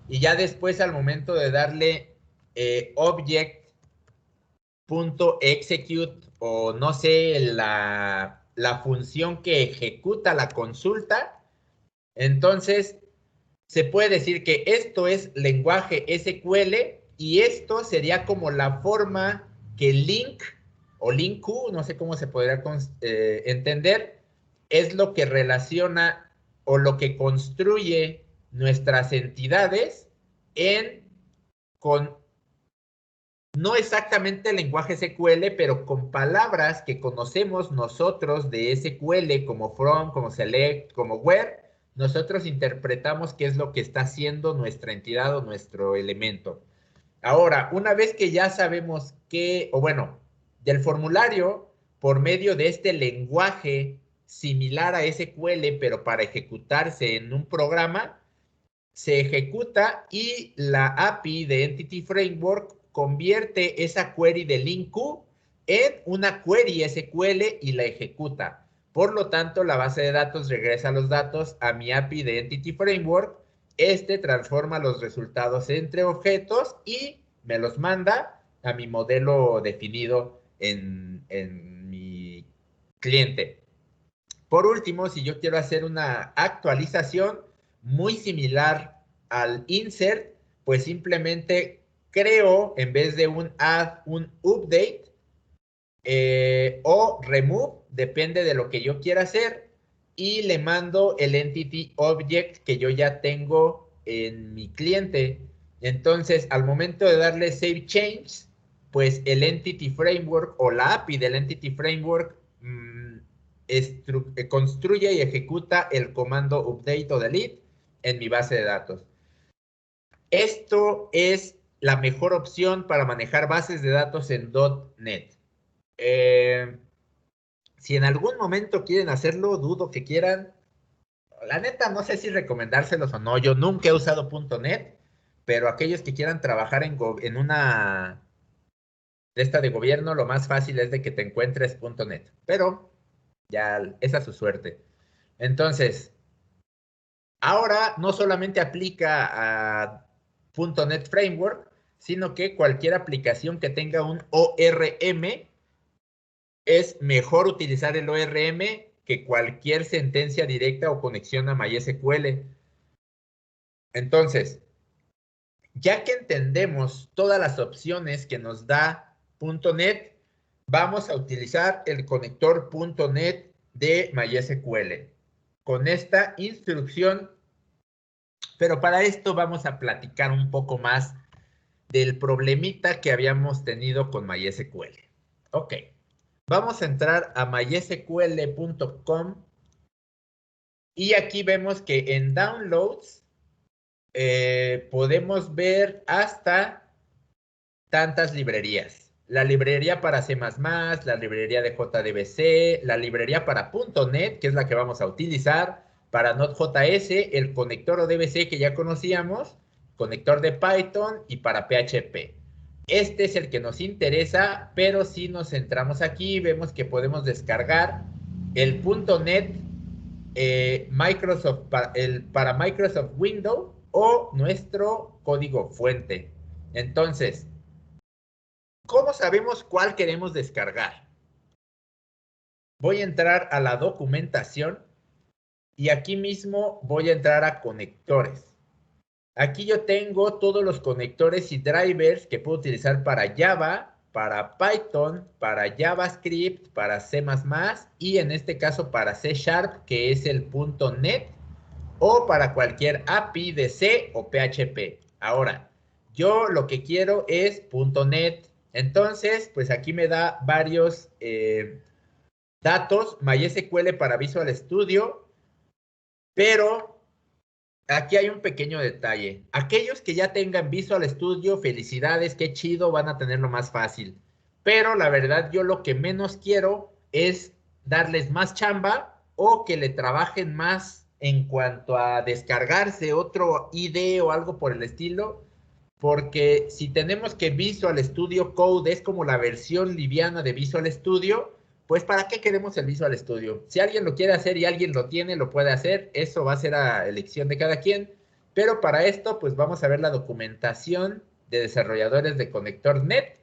y ya después al momento de darle object.execute o no sé, la función que ejecuta la consulta, entonces se puede decir que esto es lenguaje SQL y esto sería como la forma que link o linku, no sé cómo se podría entender, es lo que relaciona o lo que construye nuestras entidades con no exactamente el lenguaje SQL, pero con palabras que conocemos nosotros de SQL como from, como select, como where, nosotros interpretamos qué es lo que está haciendo nuestra entidad o nuestro elemento. Ahora, una vez que ya sabemos qué, o bueno, del formulario, por medio de este lenguaje similar a SQL, pero para ejecutarse en un programa, se ejecuta y la API de Entity Framework convierte esa query de linku en una query SQL y la ejecuta. Por lo tanto, la base de datos regresa los datos a mi API de Entity Framework. Este transforma los resultados entre objetos y me los manda a mi modelo definido en mi cliente. Por último, si yo quiero hacer una actualización muy similar al insert, pues simplemente creo, en vez de un add, un update o remove, depende de lo que yo quiera hacer, y le mando el entity object que yo ya tengo en mi cliente. Entonces, al momento de darle save change, pues el entity framework o la API del entity framework construye y ejecuta el comando update o delete en mi base de datos. Esto es la mejor opción para manejar bases de datos en .NET. Si en algún momento quieren hacerlo, dudo que quieran. La neta, no sé si recomendárselos o no. Yo nunca he usado .NET, pero aquellos que quieran trabajar en una de esta de gobierno, lo más fácil es de que te encuentres .NET. Pero ya esa es su suerte. Entonces, ahora no solamente aplica a .NET Framework, sino que cualquier aplicación que tenga un ORM, es mejor utilizar el ORM que cualquier sentencia directa o conexión a MySQL. Entonces, ya que entendemos todas las opciones que nos da .NET, vamos a utilizar el conector .NET de MySQL con esta instrucción, pero para esto vamos a platicar un poco más del problemita que habíamos tenido con MySQL. Ok, vamos a entrar a mysql.com y aquí vemos que en Downloads podemos ver hasta tantas librerías. La librería para C++, la librería de JDBC, la librería para .NET, que es la que vamos a utilizar, para Node.js, el conector ODBC que ya conocíamos, conector de Python y para PHP. Este es el que nos interesa, pero si nos centramos aquí, vemos que podemos descargar el .NET Microsoft, para Microsoft Windows o nuestro código fuente. Entonces, ¿cómo sabemos cuál queremos descargar? Voy a entrar a la documentación y aquí mismo voy a entrar a conectores. Aquí yo tengo todos los conectores y drivers que puedo utilizar para Java, para Python, para JavaScript, para C++ y en este caso para C#, que es el .NET, o para cualquier API de C o PHP. Ahora, yo lo que quiero es .NET. Entonces, pues aquí me da varios datos, MySQL para Visual Studio, pero aquí hay un pequeño detalle. Aquellos que ya tengan Visual Studio, felicidades, qué chido, van a tenerlo más fácil. pero la verdad yo lo que menos quiero es darles más chamba o que le trabajen más en cuanto a descargarse otro IDE o algo por el estilo, porque si tenemos que Visual Studio Code es como la versión liviana de Visual Studio, pues ¿para qué queremos el Visual Studio? Si alguien lo quiere hacer y alguien lo tiene, lo puede hacer, eso va a ser a elección de cada quien, pero para esto pues vamos a ver la documentación de desarrolladores de Connector.net.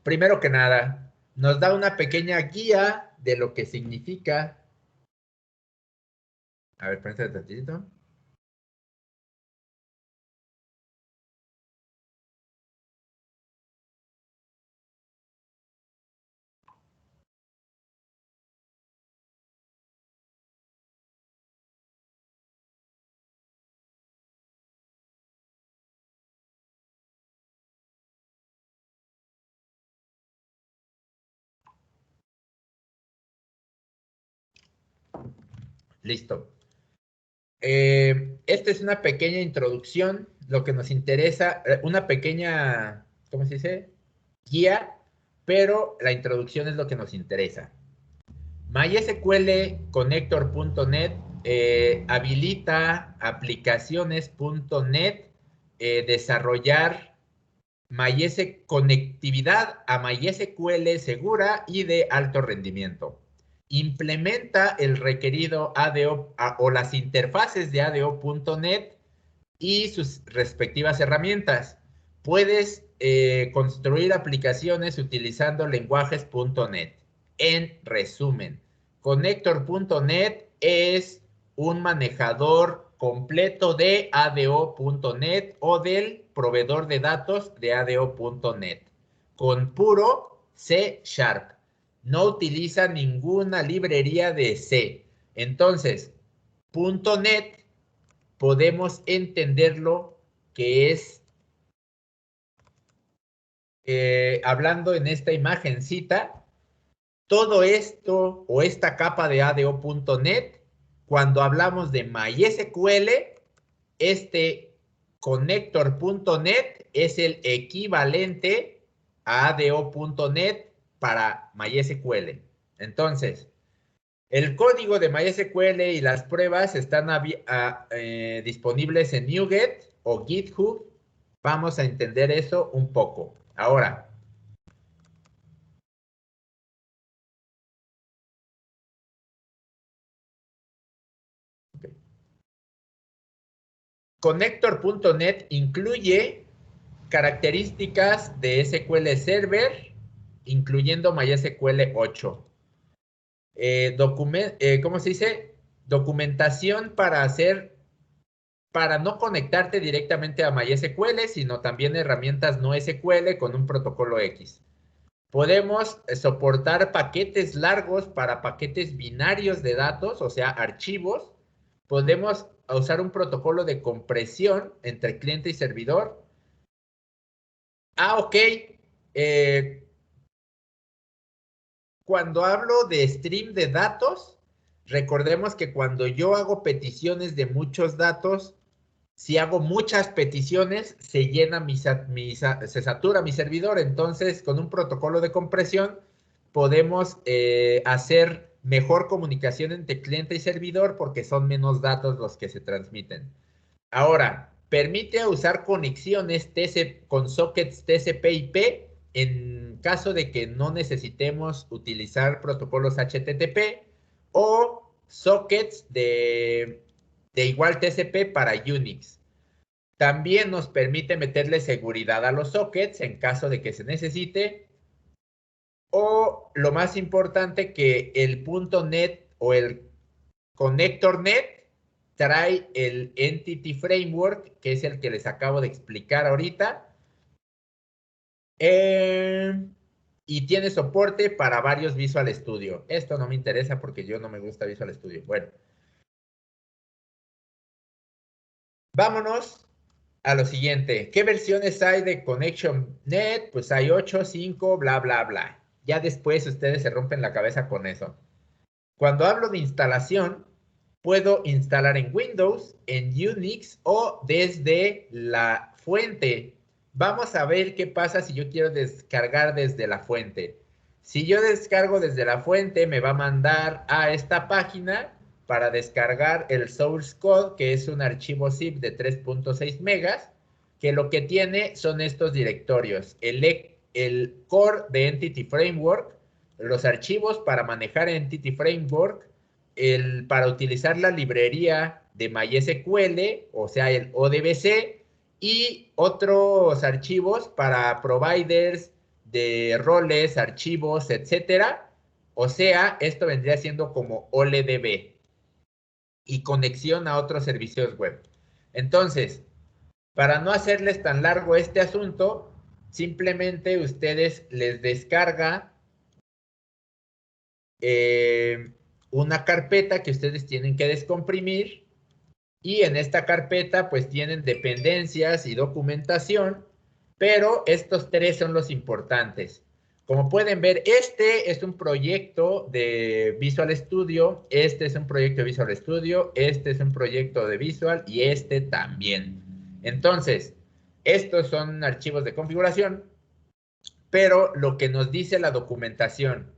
Primero que nada, nos da una pequeña guía de lo que significa. A ver, espérense tantito. Listo. Esta es una pequeña introducción, lo que nos interesa, una pequeña, ¿cómo se dice? Guía, pero la introducción es lo que nos interesa. MySQL Connector.net habilita aplicaciones.net desarrollar conectividad a MySQL segura y de alto rendimiento. Implementa el requerido ADO o las interfaces de ADO.net y sus respectivas herramientas. Puedes construir aplicaciones utilizando lenguajes.net. En resumen, Connector.net es un manejador completo de ADO.net o del proveedor de datos de ADO.net con puro C#. No utiliza ninguna librería de C. Entonces, .net podemos entenderlo que es, hablando en esta imagencita, todo esto o esta capa de ADO.net, cuando hablamos de MySQL, este Connector.net es el equivalente a ADO.net para MySQL. Entonces, el código de MySQL y las pruebas están disponibles en NuGet o GitHub. Vamos a entender eso un poco. Ahora, Connector.net incluye características de SQL Server, incluyendo MySQL 8. ¿Cómo se dice? Documentación para no conectarte directamente a MySQL, sino también herramientas no SQL con un protocolo X. Podemos soportar paquetes largos para paquetes binarios de datos, o sea, archivos. Podemos usar un protocolo de compresión entre cliente y servidor. Ok. Cuando hablo de stream de datos, recordemos que cuando yo hago peticiones de muchos datos, si hago muchas peticiones, se llena se satura mi servidor. Entonces, con un protocolo de compresión, podemos hacer mejor comunicación entre cliente y servidor porque son menos datos los que se transmiten. Ahora, permite usar conexiones con sockets TCP/IP en caso de que no necesitemos utilizar protocolos HTTP o sockets de igual TCP para Unix. También nos permite meterle seguridad a los sockets en caso de que se necesite. O lo más importante, que el .NET o el Connector.net trae el Entity Framework, que es el que les acabo de explicar ahorita. Y tiene soporte para varios Visual Studio. Esto no me interesa porque yo no me gusta Visual Studio. Bueno. Vámonos a lo siguiente. ¿Qué versiones hay de Connection.net? Pues hay 8, 5, bla, bla, bla. Ya después ustedes se rompen la cabeza con eso. Cuando hablo de instalación, puedo instalar en Windows, en Unix o desde la fuente Vamos a ver qué pasa si yo quiero descargar desde la fuente. Si yo descargo desde la fuente, me va a mandar a esta página para descargar el source code, que es un archivo zip de 3.6 megas, que lo que tiene son estos directorios. El core de Entity Framework, los archivos para manejar Entity Framework, para utilizar la librería de MySQL, o sea, el ODBC, y otros archivos para providers de roles, archivos, etcétera. O sea, esto vendría siendo como OLDB y conexión a otros servicios web. Entonces, para no hacerles tan largo este asunto, simplemente ustedes les descarga una carpeta que ustedes tienen que descomprimir, y en esta carpeta pues tienen dependencias y documentación, pero estos tres son los importantes. Como pueden ver, este es un proyecto de Visual Studio, este es un proyecto de Visual Studio, este es un proyecto de Visual y este también. Entonces, estos son archivos de configuración, pero lo que nos dice la documentación: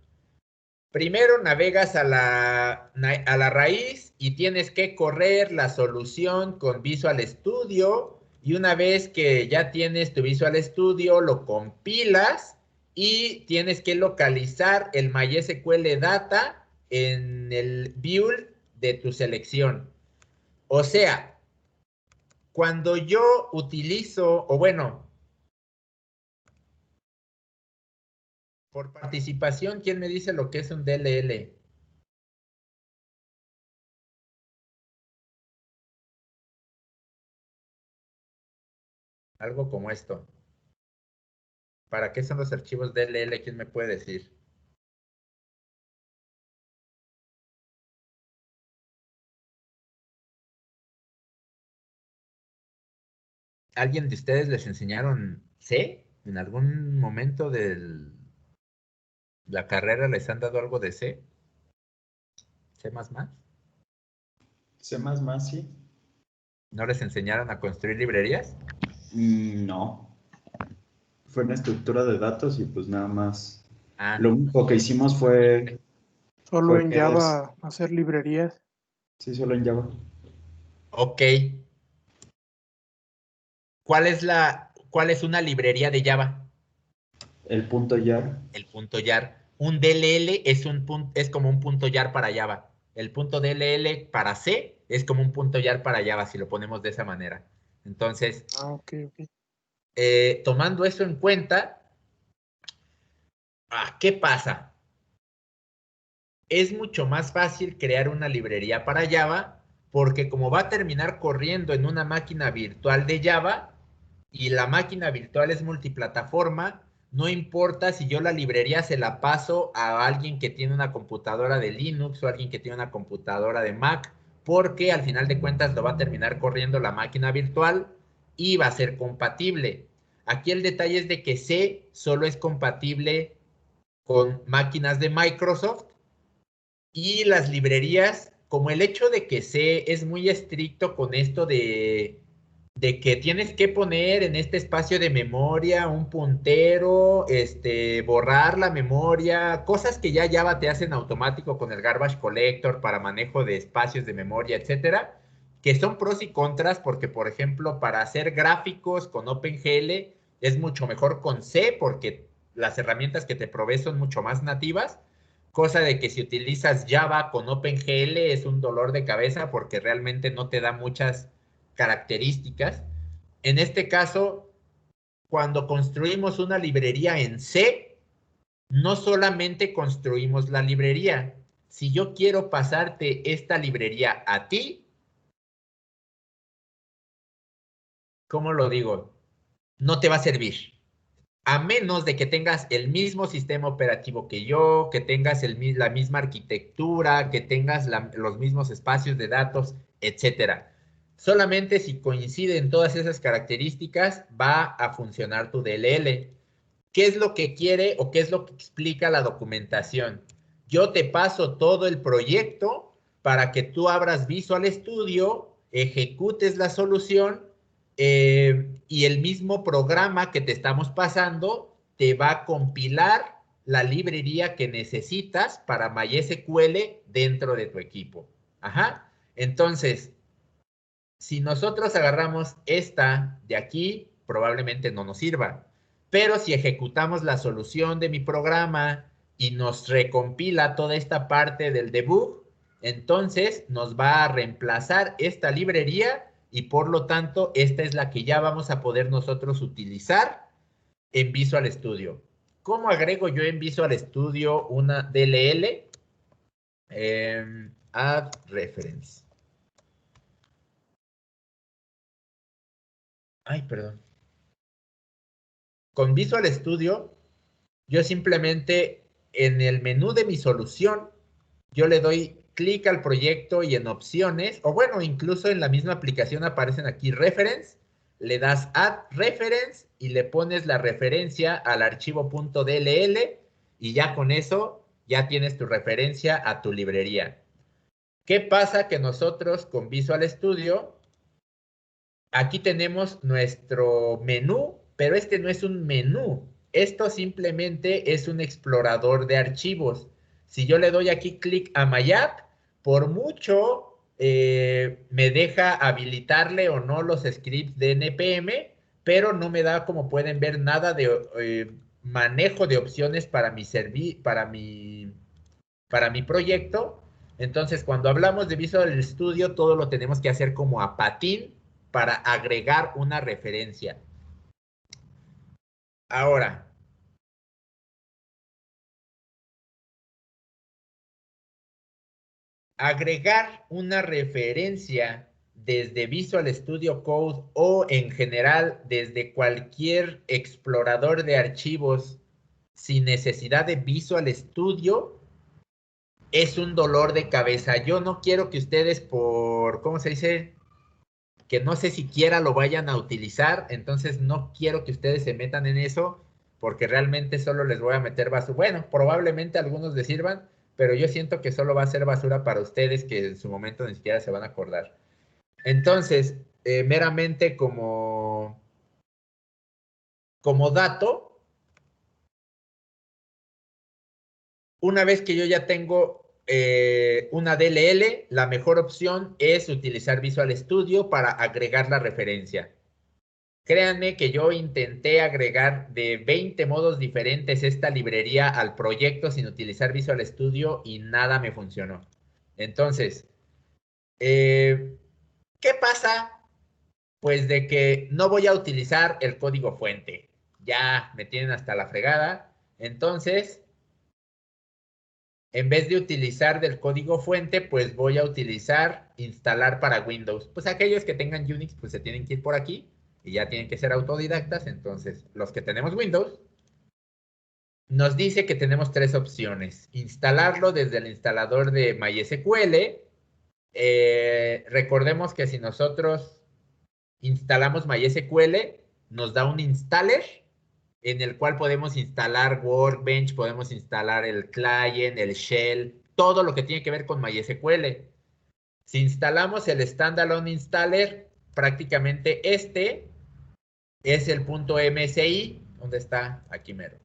primero navegas a la raíz y tienes que correr la solución con Visual Studio, y una vez que ya tienes tu Visual Studio, lo compilas y tienes que localizar el MySQL Data en el build de tu selección. O sea, cuando yo utilizo, o bueno, por participación, ¿quién me dice lo que es un DLL? Algo como esto. ¿Para qué son los archivos DLL? ¿Quién me puede decir? ¿Alguien de ustedes les enseñaron C? ¿En algún momento de la carrera les han dado algo de C? ¿C++? C++, sí. ¿No les enseñaron a construir librerías? No. Fue en estructura de datos y pues nada más. Ah, Lo único que hicimos fue Solo en que Java hacer librerías. sí, solo en Java. ok. ¿Cuál es una librería de Java? El punto .jar. El punto .jar. Un DLL es como un punto .jar para Java. El punto DLL para C es como un punto .jar para Java, si lo ponemos de esa manera. Entonces, Ok. tomando eso en cuenta, ¿qué pasa? Es mucho más fácil crear una librería para Java, porque como va a terminar corriendo en una máquina virtual de Java y la máquina virtual es multiplataforma, no importa si yo la librería se la paso a alguien que tiene una computadora de Linux o alguien que tiene una computadora de Mac, porque al final de cuentas lo va a terminar corriendo la máquina virtual y va a ser compatible. Aquí el detalle es de que C solo es compatible con máquinas de Microsoft, y las librerías, como el hecho de que C es muy estricto con esto de que tienes que poner en este espacio de memoria un puntero, borrar la memoria, cosas que ya Java te hacen automático con el Garbage Collector para manejo de espacios de memoria, etcétera, que son pros y contras, porque, por ejemplo, para hacer gráficos con OpenGL es mucho mejor con C, porque las herramientas que te provee son mucho más nativas, cosa de que si utilizas Java con OpenGL es un dolor de cabeza porque realmente no te da muchas características. En este caso, cuando construimos una librería en C, no solamente construimos la librería. Si yo quiero pasarte esta librería a ti, ¿cómo lo digo? No te va a servir. A menos de que tengas el mismo sistema operativo que yo, que tengas la misma arquitectura, que tengas los mismos espacios de datos, etcétera. Solamente si coinciden todas esas características va a funcionar tu DLL. ¿Qué es lo que quiere o qué es lo que explica la documentación? Yo te paso todo el proyecto para que tú abras Visual Studio, ejecutes la solución y el mismo programa que te estamos pasando te va a compilar la librería que necesitas para MySQL dentro de tu equipo. Ajá. Entonces, si nosotros agarramos esta de aquí, probablemente no nos sirva. Pero si ejecutamos la solución de mi programa y nos recompila toda esta parte del debug, entonces nos va a reemplazar esta librería y por lo tanto esta es la que ya vamos a poder nosotros utilizar en Visual Studio. ¿Cómo agrego yo en Visual Studio una DLL? Add reference. Ay, perdón. Con Visual Studio, yo simplemente en el menú de mi solución, yo le doy clic al proyecto y en opciones, o bueno, incluso en la misma aplicación aparecen aquí reference, le das add reference y le pones la referencia al archivo .dll y ya con eso ya tienes tu referencia a tu librería. ¿Qué pasa? Que nosotros con Visual Studio, aquí tenemos nuestro menú, pero este no es un menú. Esto simplemente es un explorador de archivos. Si yo le doy aquí clic a My App, por mucho me deja habilitarle o no los scripts de NPM, pero no me da, como pueden ver, nada de manejo de opciones para mi proyecto. Entonces, cuando hablamos de Visual Studio, todo lo tenemos que hacer como a patín para agregar una referencia. Ahora, agregar una referencia desde Visual Studio Code o en general desde cualquier explorador de archivos sin necesidad de Visual Studio es un dolor de cabeza. Yo no quiero que ustedes ¿cómo se dice? Que no sé siquiera lo vayan a utilizar, entonces no quiero que ustedes se metan en eso, porque realmente solo les voy a meter basura. Bueno, probablemente a algunos les sirvan, pero yo siento que solo va a ser basura para ustedes que en su momento ni siquiera se van a acordar. Entonces, meramente como dato, una vez que yo ya tengo una DLL, la mejor opción es utilizar Visual Studio para agregar la referencia. Créanme que yo intenté agregar de 20 modos diferentes esta librería al proyecto sin utilizar Visual Studio y nada me funcionó. Entonces, ¿qué pasa? Pues de que no voy a utilizar el código fuente. Ya me tienen hasta la fregada. Entonces, en vez de utilizar del código fuente, pues voy a utilizar instalar para Windows. Pues aquellos que tengan Unix, pues se tienen que ir por aquí y ya tienen que ser autodidactas. Entonces, los que tenemos Windows, nos dice que tenemos tres opciones. Instalarlo desde el instalador de MySQL. Recordemos que si nosotros instalamos MySQL, nos da un installer en el cual podemos instalar Workbench, podemos instalar el client, el shell, todo lo que tiene que ver con MySQL. Si instalamos el standalone installer, prácticamente este es el .msi, ¿dónde está? Aquí mero.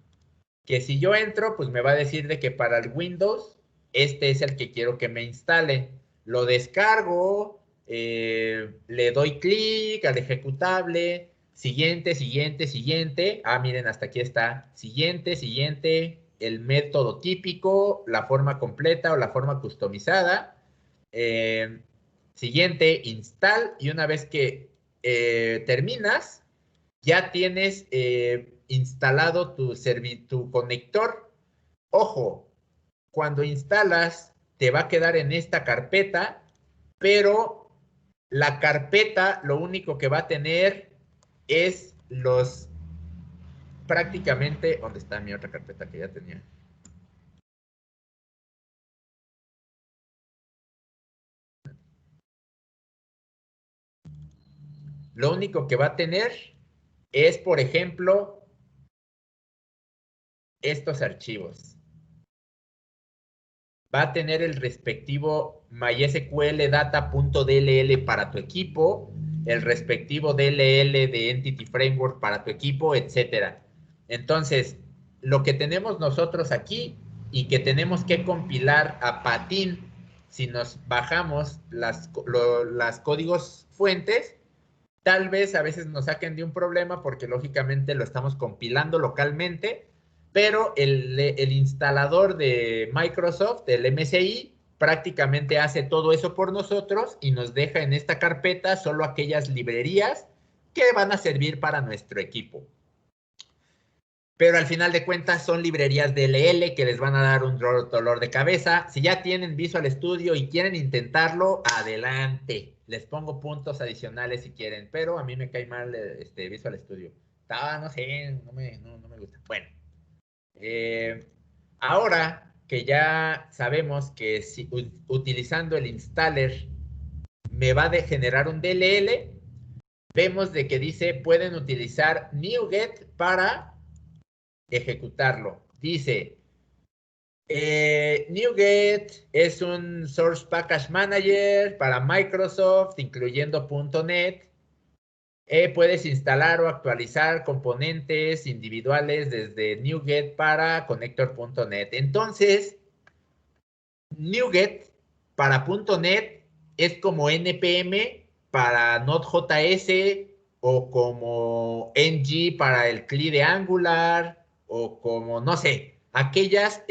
Que si yo entro, pues me va a decir de que para el Windows, este es el que quiero que me instale. Lo descargo, le doy clic al ejecutable, siguiente, siguiente, siguiente. Ah, miren, hasta aquí está. Siguiente, siguiente, el método típico, la forma completa o la forma customizada. Siguiente, install. Y una vez que terminas, ya tienes instalado tu conector. Ojo, cuando instalas, te va a quedar en esta carpeta, pero la carpeta lo único que va a tener es prácticamente, ¿dónde está mi otra carpeta que ya tenía? Lo único que va a tener es, por ejemplo, estos archivos. Va a tener el respectivo MySQL data.dll para tu equipo el respectivo DLL de Entity Framework para tu equipo, etcétera. Entonces, lo que tenemos nosotros aquí y que tenemos que compilar a patín, si nos bajamos las códigos fuentes, tal vez a veces nos saquen de un problema porque lógicamente lo estamos compilando localmente, pero el instalador de Microsoft, el MSI, prácticamente hace todo eso por nosotros y nos deja en esta carpeta solo aquellas librerías que van a servir para nuestro equipo. Pero al final de cuentas son librerías DLL que les van a dar un dolor de cabeza. Si ya tienen Visual Studio y quieren intentarlo, adelante. Les pongo puntos adicionales si quieren, pero a mí me cae mal Visual Studio. No sé, no me gusta. Bueno, ahora que ya sabemos que si, utilizando el installer me va a generar un DLL, vemos de que dice pueden utilizar NuGet para ejecutarlo. Dice, NuGet es un Source Package Manager para Microsoft, incluyendo .NET. Puedes instalar o actualizar componentes individuales desde NuGet para Connector.NET. Entonces, NuGet para .NET es como NPM para Node.js o como NG para el CLI de Angular o como, no sé, aquellas,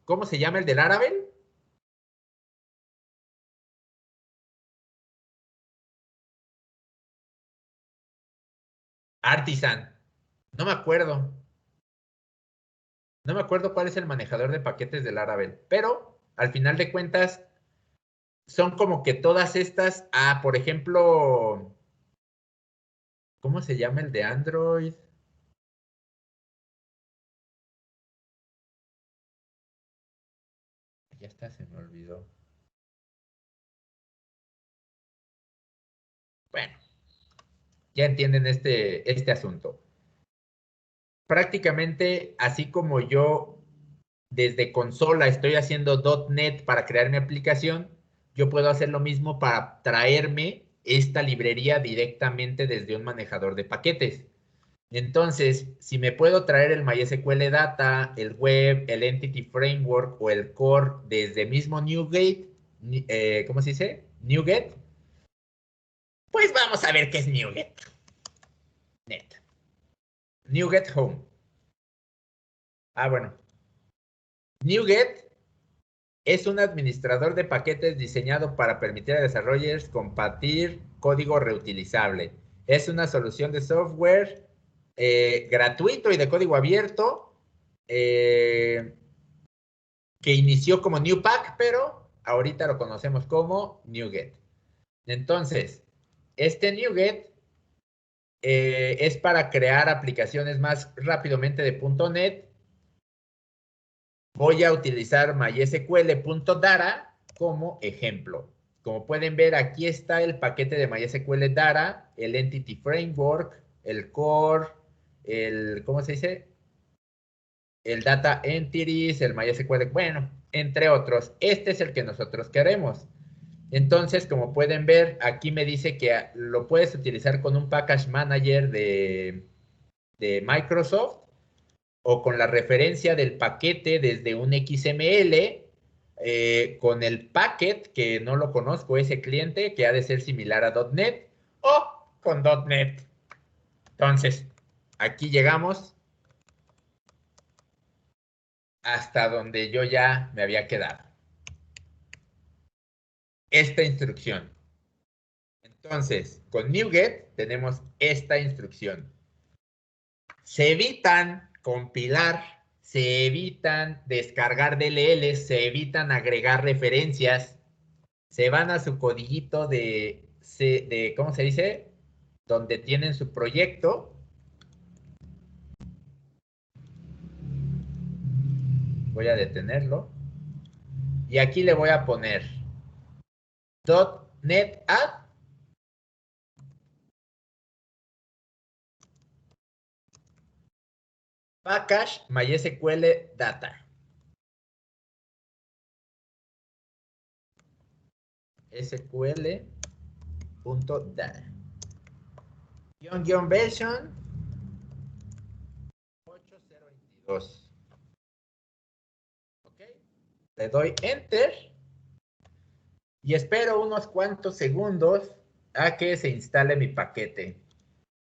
¿cómo se llama el del Laravel? Artisan. No me acuerdo. No me acuerdo cuál es el manejador de paquetes del Laravel, pero al final de cuentas son como que todas estas, por ejemplo, ¿cómo se llama el de Android? Ya está, se me olvidó. Bueno, ya entienden este asunto. Prácticamente, así como yo desde consola estoy haciendo .NET para crear mi aplicación, yo puedo hacer lo mismo para traerme esta librería directamente desde un manejador de paquetes. Entonces, si me puedo traer el MySQL Data, el Web, el Entity Framework o el Core desde mismo NuGet, ¿cómo se dice? NuGet, pues vamos a ver qué es NuGet. Net. NuGet Home. Bueno. NuGet es un administrador de paquetes diseñado para permitir a desarrolladores compartir código reutilizable. Es una solución de software gratuito y de código abierto que inició como NuPack, pero ahorita lo conocemos como NuGet. Entonces, este NuGet es para crear aplicaciones más rápidamente de .NET. Voy a utilizar MySQL.dara como ejemplo. Como pueden ver, aquí está el paquete de MySQL Dara, el Entity Framework, el Core, ¿cómo se dice? El Data Entities, el MySQL, bueno, entre otros. Este es el que nosotros queremos. Entonces, como pueden ver, aquí me dice que lo puedes utilizar con un Package Manager de Microsoft o con la referencia del paquete desde un XML, con el packet, que no lo conozco, ese cliente, que ha de ser similar a .NET, o con .NET. Entonces, aquí llegamos hasta donde yo ya me había quedado. Esta instrucción. Entonces, con NuGet tenemos esta instrucción. Se evitan compilar, se evitan descargar DLLs, se evitan agregar referencias, se van a su codiguito ¿cómo se dice? Donde tienen su proyecto. Voy a detenerlo. Y aquí le voy a poner .NET Add Package MySQL Data. SQL reference.data. Version 8022. Ok. Le doy Enter y espero unos cuantos segundos a que se instale mi paquete.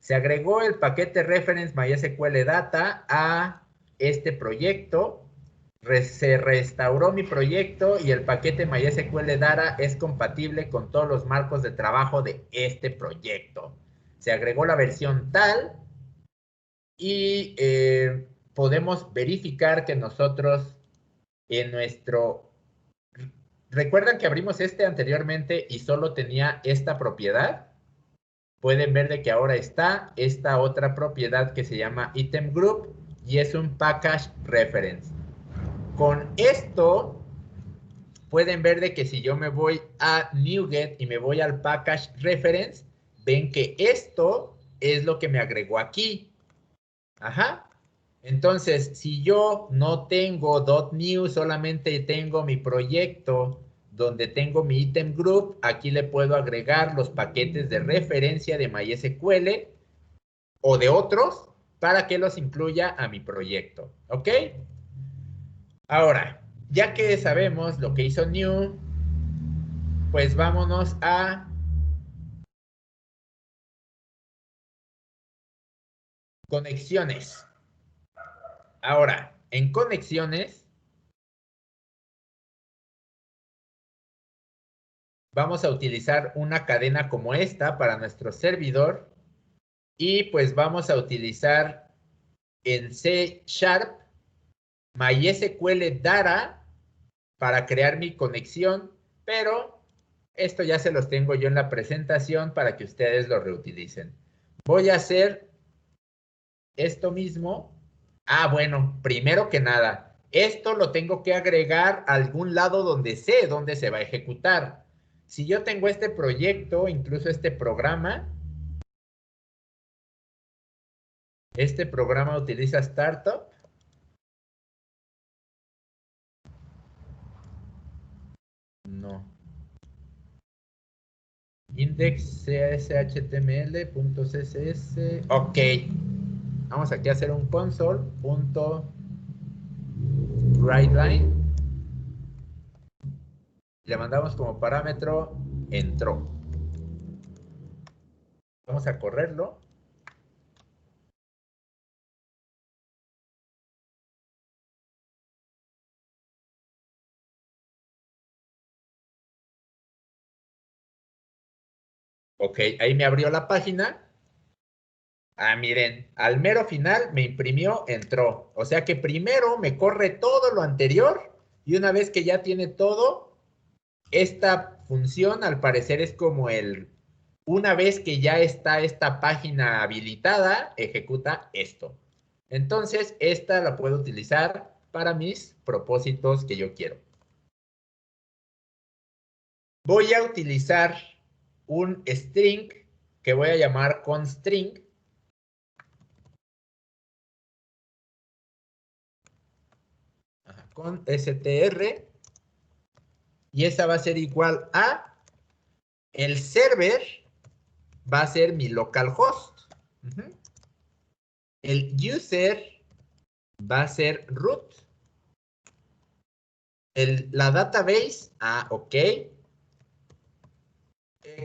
Se agregó el paquete reference MySQL Data a este proyecto. Se restauró mi proyecto y el paquete MySQL Data es compatible con todos los marcos de trabajo de este proyecto. Se agregó la versión tal y podemos verificar que nosotros en nuestro... ¿Recuerdan que abrimos este anteriormente y solo tenía esta propiedad? Pueden ver de que ahora está esta otra propiedad que se llama Item Group y es un Package Reference. Con esto pueden ver de que si yo me voy a NuGet y me voy al Package Reference, ven que esto es lo que me agregó aquí. Ajá. Entonces, si yo no tengo .new, solamente tengo mi proyecto donde tengo mi item group, aquí le puedo agregar los paquetes de referencia de MySQL o de otros para que los incluya a mi proyecto. ¿Ok? Ahora, ya que sabemos lo que hizo new, pues vámonos a conexiones. Ahora, en conexiones, vamos a utilizar una cadena como esta para nuestro servidor y pues vamos a utilizar en C# MySQL Data para crear mi conexión, pero esto ya se los tengo yo en la presentación para que ustedes lo reutilicen. Voy a hacer esto mismo. Ah, bueno, primero que nada, esto lo tengo que agregar a algún lado donde sé dónde se va a ejecutar. Si yo tengo este proyecto, incluso este programa utiliza Startup. No. Index cshtml.css. Ok. Vamos aquí a hacer un console.writeLine. Le mandamos como parámetro entró. Vamos a correrlo. Ok, ahí me abrió la página. Ah, miren, al mero final me imprimió, entró. O sea que primero me corre todo lo anterior y una vez que ya tiene todo, esta función al parecer es como una vez que ya está esta página habilitada, ejecuta esto. Entonces, esta la puedo utilizar para mis propósitos que yo quiero. Voy a utilizar un string que voy a llamar constring. Con str. Y esa va a ser igual a el server va a ser mi localhost. El user va a ser root. La database, ok.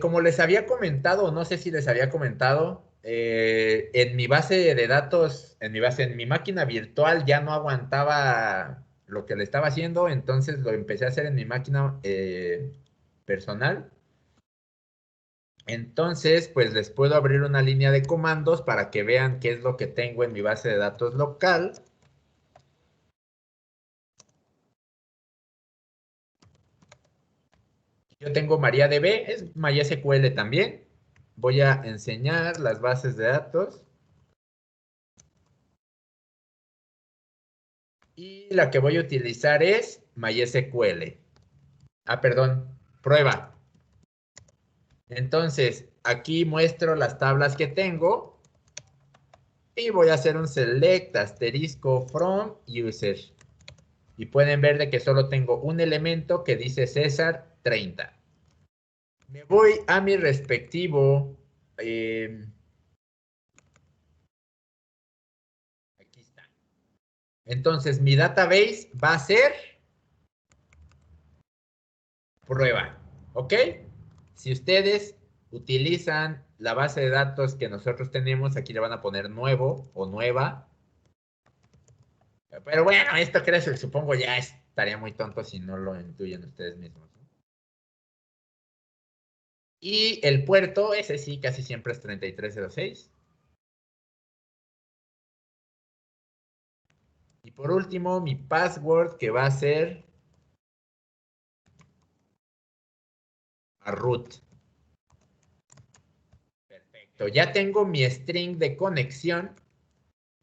Como les había comentado, no sé si les había comentado, en mi base de datos, en mi máquina virtual ya no aguantaba lo que le estaba haciendo, entonces lo empecé a hacer en mi máquina personal. Entonces, pues les puedo abrir una línea de comandos para que vean qué es lo que tengo en mi base de datos local. Yo tengo MariaDB, es MySQL también. Voy a enseñar las bases de datos. Y la que voy a utilizar es MySQL. Perdón, prueba. Entonces, aquí muestro las tablas que tengo. Y voy a hacer un select asterisco from user. Y pueden ver de que solo tengo un elemento que dice César 30. Me voy a mi respectivo. Aquí está. Entonces, mi database va a ser prueba. ¿Ok? Si ustedes utilizan la base de datos que nosotros tenemos, aquí le van a poner nuevo o nueva. Pero bueno, esto creo que supongo ya estaría muy tonto si no lo intuyen ustedes mismos. Y el puerto, ese sí, casi siempre es 3306. Y por último, mi password que va a ser a root. Perfecto. Ya tengo mi string de conexión.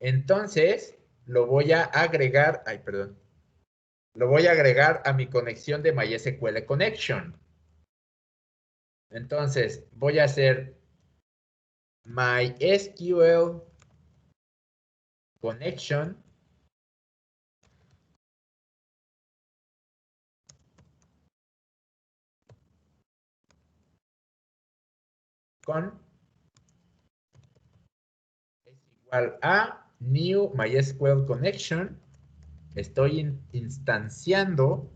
Entonces, lo voy a agregar, ay, perdón. Lo voy a agregar a mi conexión de MySQL Connection. Entonces, voy a hacer MySQL Connection con es igual a new MySQL Connection. Estoy instanciando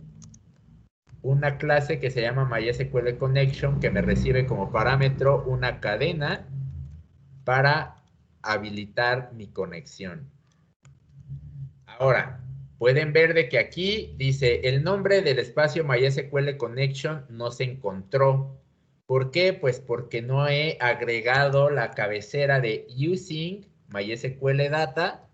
una clase que se llama MySQL Connection que me recibe como parámetro una cadena para habilitar mi conexión. Ahora, pueden ver de que aquí dice el nombre del espacio MySQL Connection no se encontró. ¿Por qué? Pues porque no he agregado la cabecera de using MySQL Data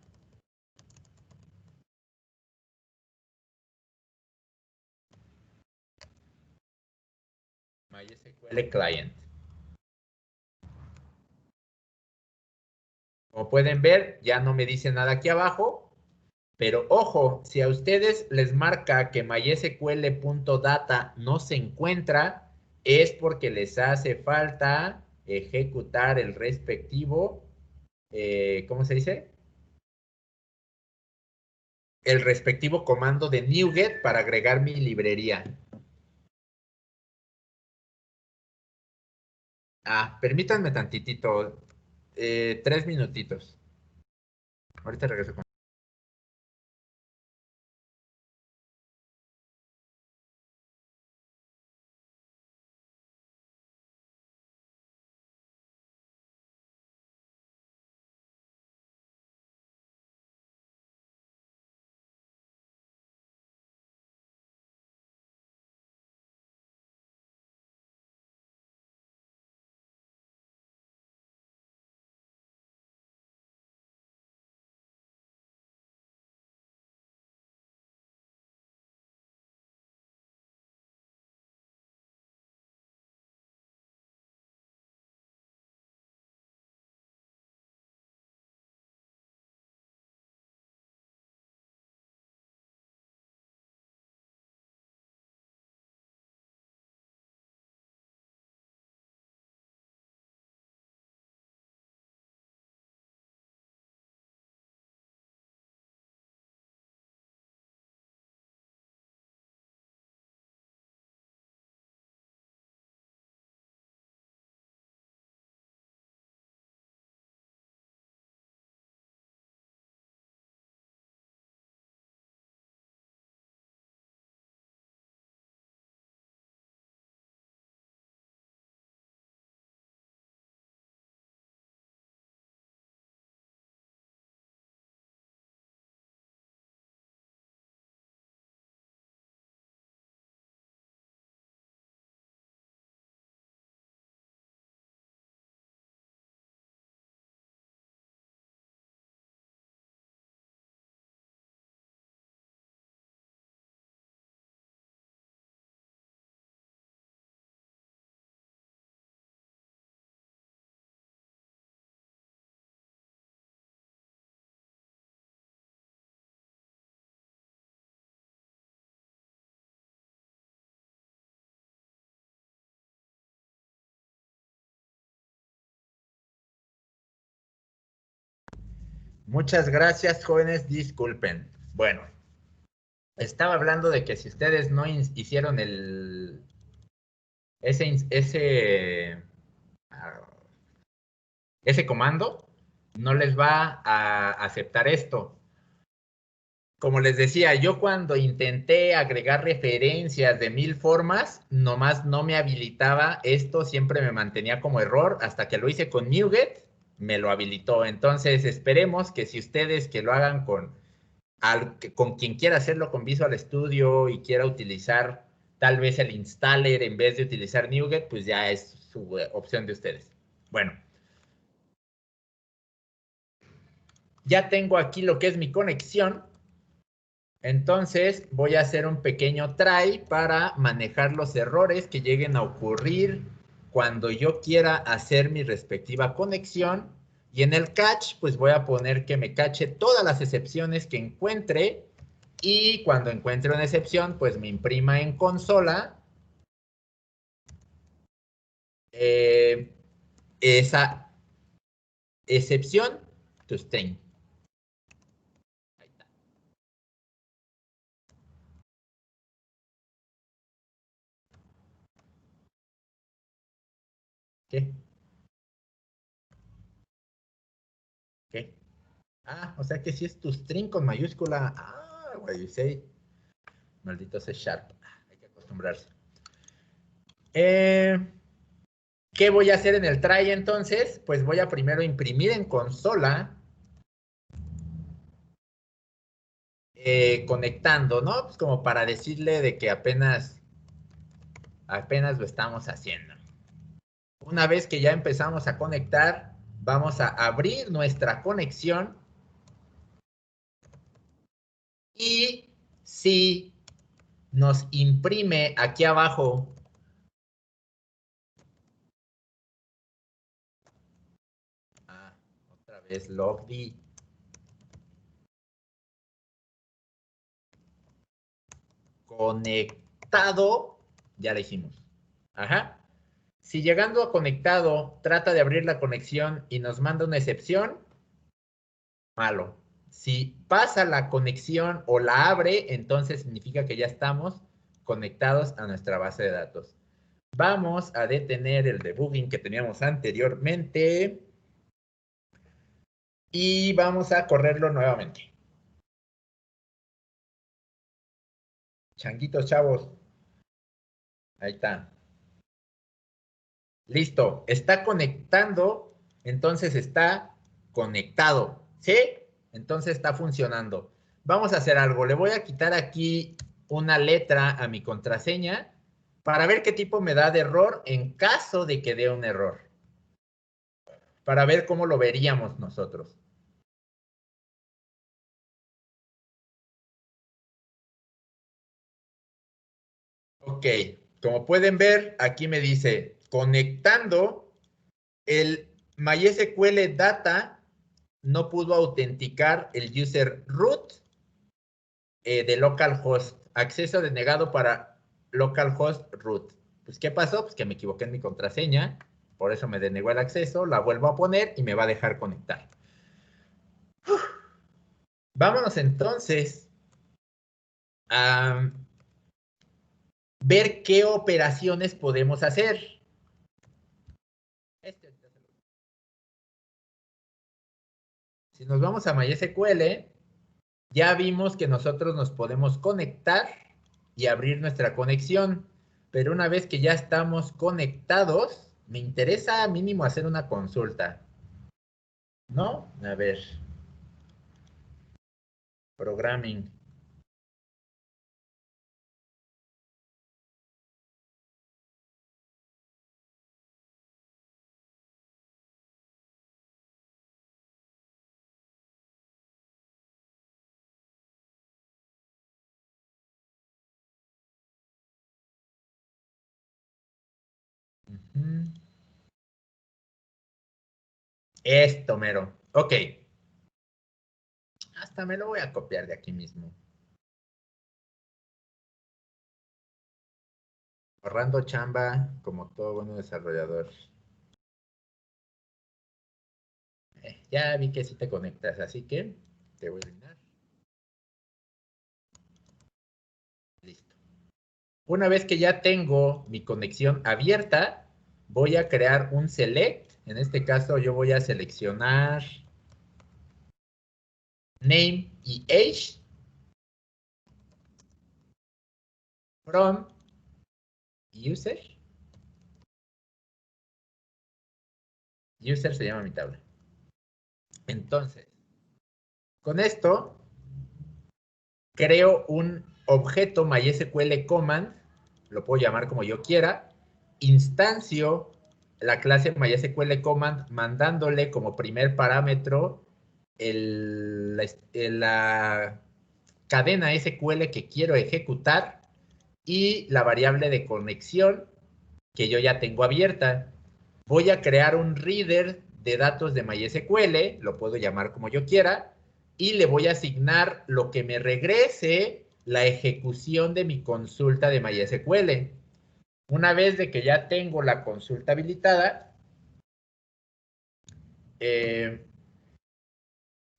MySQL Client. Como pueden ver, ya no me dice nada aquí abajo, pero ojo, si a ustedes les marca que mysql.data no se encuentra, es porque les hace falta ejecutar el respectivo, ¿cómo se dice? El respectivo comando de NuGet para agregar mi librería. Permítanme tantitito, 3 minutitos. Ahorita regreso con... Muchas gracias, jóvenes. Disculpen. Bueno, estaba hablando de que si ustedes no hicieron ese comando no les va a aceptar esto. Como les decía, yo cuando intenté agregar referencias de 1000 formas, nomás no me habilitaba esto, siempre me mantenía como error, hasta que lo hice con NuGet, me lo habilitó. Entonces, esperemos que si ustedes que lo hagan con quien quiera hacerlo con Visual Studio y quiera utilizar tal vez el installer en vez de utilizar NuGet, pues ya es su opción de ustedes. Bueno, ya tengo aquí lo que es mi conexión. Entonces voy a hacer un pequeño try para manejar los errores que lleguen a ocurrir cuando yo quiera hacer mi respectiva conexión. Y en el catch, pues voy a poner que me cache todas las excepciones que encuentre. Y cuando encuentre una excepción, pues me imprima en consola esa excepción to string. Ahí está. ¿Qué? ¿Qué? Ah, o sea que si es tu string con mayúscula. Ah, güey, sí. Maldito C Sharp. Hay que acostumbrarse. ¿Qué voy a hacer en el try entonces? Pues voy a primero imprimir en consola, conectando, ¿no? Pues como para decirle de que apenas lo estamos haciendo. Una vez que ya empezamos a conectar, vamos a abrir nuestra conexión y si nos imprime aquí abajo otra vez logd conectado, ya le hicimos. Ajá. Si llegando a conectado trata de abrir la conexión y nos manda una excepción, malo. Si pasa la conexión o la abre, entonces significa que ya estamos conectados a nuestra base de datos. Vamos a detener el debugging que teníamos anteriormente y vamos a correrlo nuevamente. Changuitos, chavos. Ahí está. Listo. Está conectando, entonces está conectado. ¿Sí? Entonces está funcionando. Vamos a hacer algo. Le voy a quitar aquí una letra a mi contraseña para ver qué tipo me da de error en caso de que dé un error. Para ver cómo lo veríamos nosotros. Ok, como pueden ver, aquí me dice conectando el MySQL Data no pudo autenticar el user root de localhost. Acceso denegado para localhost root. Pues, ¿qué pasó? Pues que me equivoqué en mi contraseña. Por eso me denegó el acceso. La vuelvo a poner y me va a dejar conectar. Vámonos entonces a ver qué operaciones podemos hacer. Si nos vamos a MySQL, ya vimos que nosotros nos podemos conectar y abrir nuestra conexión. Pero una vez que ya estamos conectados, me interesa mínimo hacer una consulta. ¿No? A ver. Programming. Esto, mero. Ok. Hasta me lo voy a copiar de aquí mismo. Ahorrando chamba, como todo buen desarrollador. Ya vi que sí te conectas, así que te voy a eliminar. Listo. Una vez que ya tengo mi conexión abierta, voy a crear un select. En este caso yo voy a seleccionar name y age from user. User se llama mi tabla. Entonces, con esto creo un objeto MySQL command, lo puedo llamar como yo quiera, instancio la clase MySQL command mandándole como primer parámetro la cadena SQL que quiero ejecutar y la variable de conexión que yo ya tengo abierta. Voy a crear un reader de datos de MySQL, lo puedo llamar como yo quiera, y le voy a asignar lo que me regrese la ejecución de mi consulta de MySQL. Una vez de que ya tengo la consulta habilitada,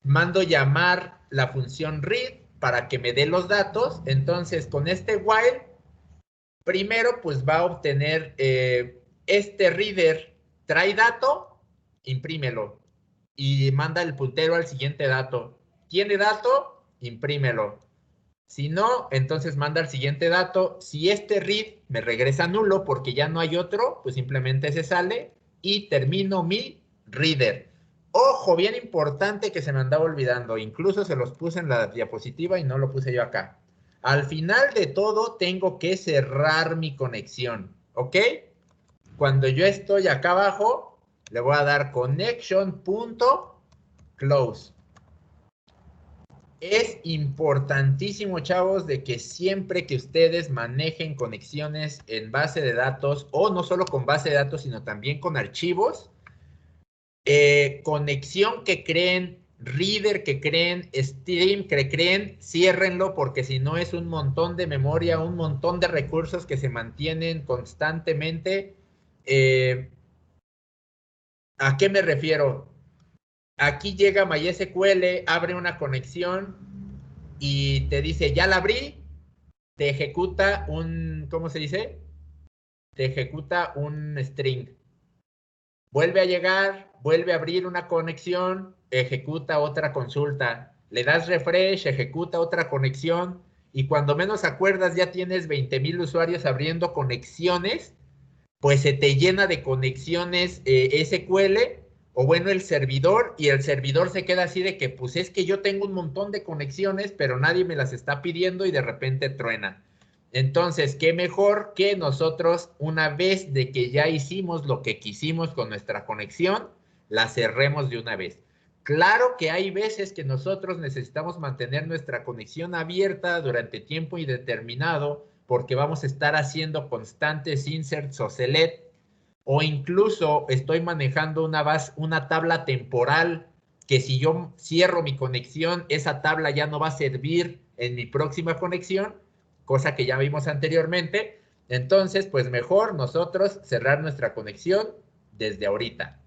mando llamar la función read para que me dé los datos. Entonces, con este while, primero pues va a obtener este reader trae dato, imprímelo y manda el puntero al siguiente dato. ¿Tiene dato? Imprímelo. Si no, entonces manda al siguiente dato. Si este read me regresa nulo porque ya no hay otro, pues simplemente se sale y termino mi reader. Ojo, bien importante que se me andaba olvidando. Incluso se los puse en la diapositiva y no lo puse yo acá. Al final de todo tengo que cerrar mi conexión, ¿ok? Cuando yo estoy acá abajo, le voy a dar connection.close. Es importantísimo, chavos, de que siempre que ustedes manejen conexiones en base de datos, o no solo con base de datos, sino también con archivos, conexión que creen, reader que creen, stream que creen, ciérrenlo, porque si no es un montón de memoria, un montón de recursos que se mantienen constantemente. ¿A qué me refiero? Aquí llega MySQL, abre una conexión y te dice, ya la abrí, te ejecuta un, ¿cómo se dice? Te ejecuta un string. Vuelve a llegar, vuelve a abrir una conexión, ejecuta otra consulta. Le das refresh, ejecuta otra conexión y cuando menos acuerdas ya tienes 20,000 usuarios abriendo conexiones, pues se te llena de conexiones SQL o bueno, el servidor y el servidor se queda así de que pues es que yo tengo un montón de conexiones, pero nadie me las está pidiendo y de repente truena. Entonces, qué mejor que nosotros, una vez de que ya hicimos lo que quisimos con nuestra conexión, la cerremos de una vez. Claro que hay veces que nosotros necesitamos mantener nuestra conexión abierta durante tiempo indeterminado porque vamos a estar haciendo constantes inserts o select o incluso estoy manejando una tabla temporal que si yo cierro mi conexión, esa tabla ya no va a servir en mi próxima conexión, cosa que ya vimos anteriormente. Entonces, pues mejor nosotros cerrar nuestra conexión desde ahorita.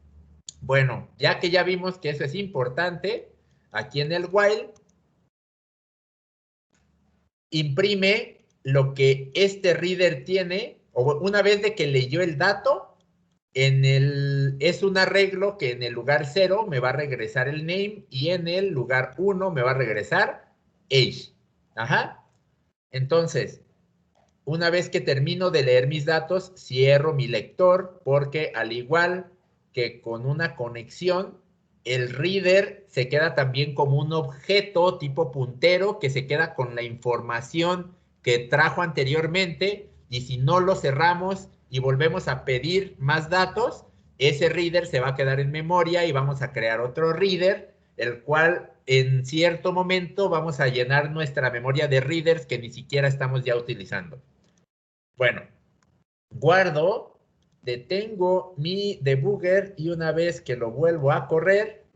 Bueno, ya que ya vimos que eso es importante, aquí en el while, imprime lo que este reader tiene, o una vez de que leyó el dato, es un arreglo que en el lugar 0 me va a regresar el name y en el lugar 1 me va a regresar age. Ajá. Entonces, una vez que termino de leer mis datos, cierro mi lector porque al igual que con una conexión, el reader se queda también como un objeto tipo puntero que se queda con la información que trajo anteriormente y si no lo cerramos y volvemos a pedir más datos, ese reader se va a quedar en memoria y vamos a crear otro reader, el cual en cierto momento vamos a llenar nuestra memoria de readers que ni siquiera estamos ya utilizando. Bueno, guardo, detengo mi debugger y una vez que lo vuelvo a correr,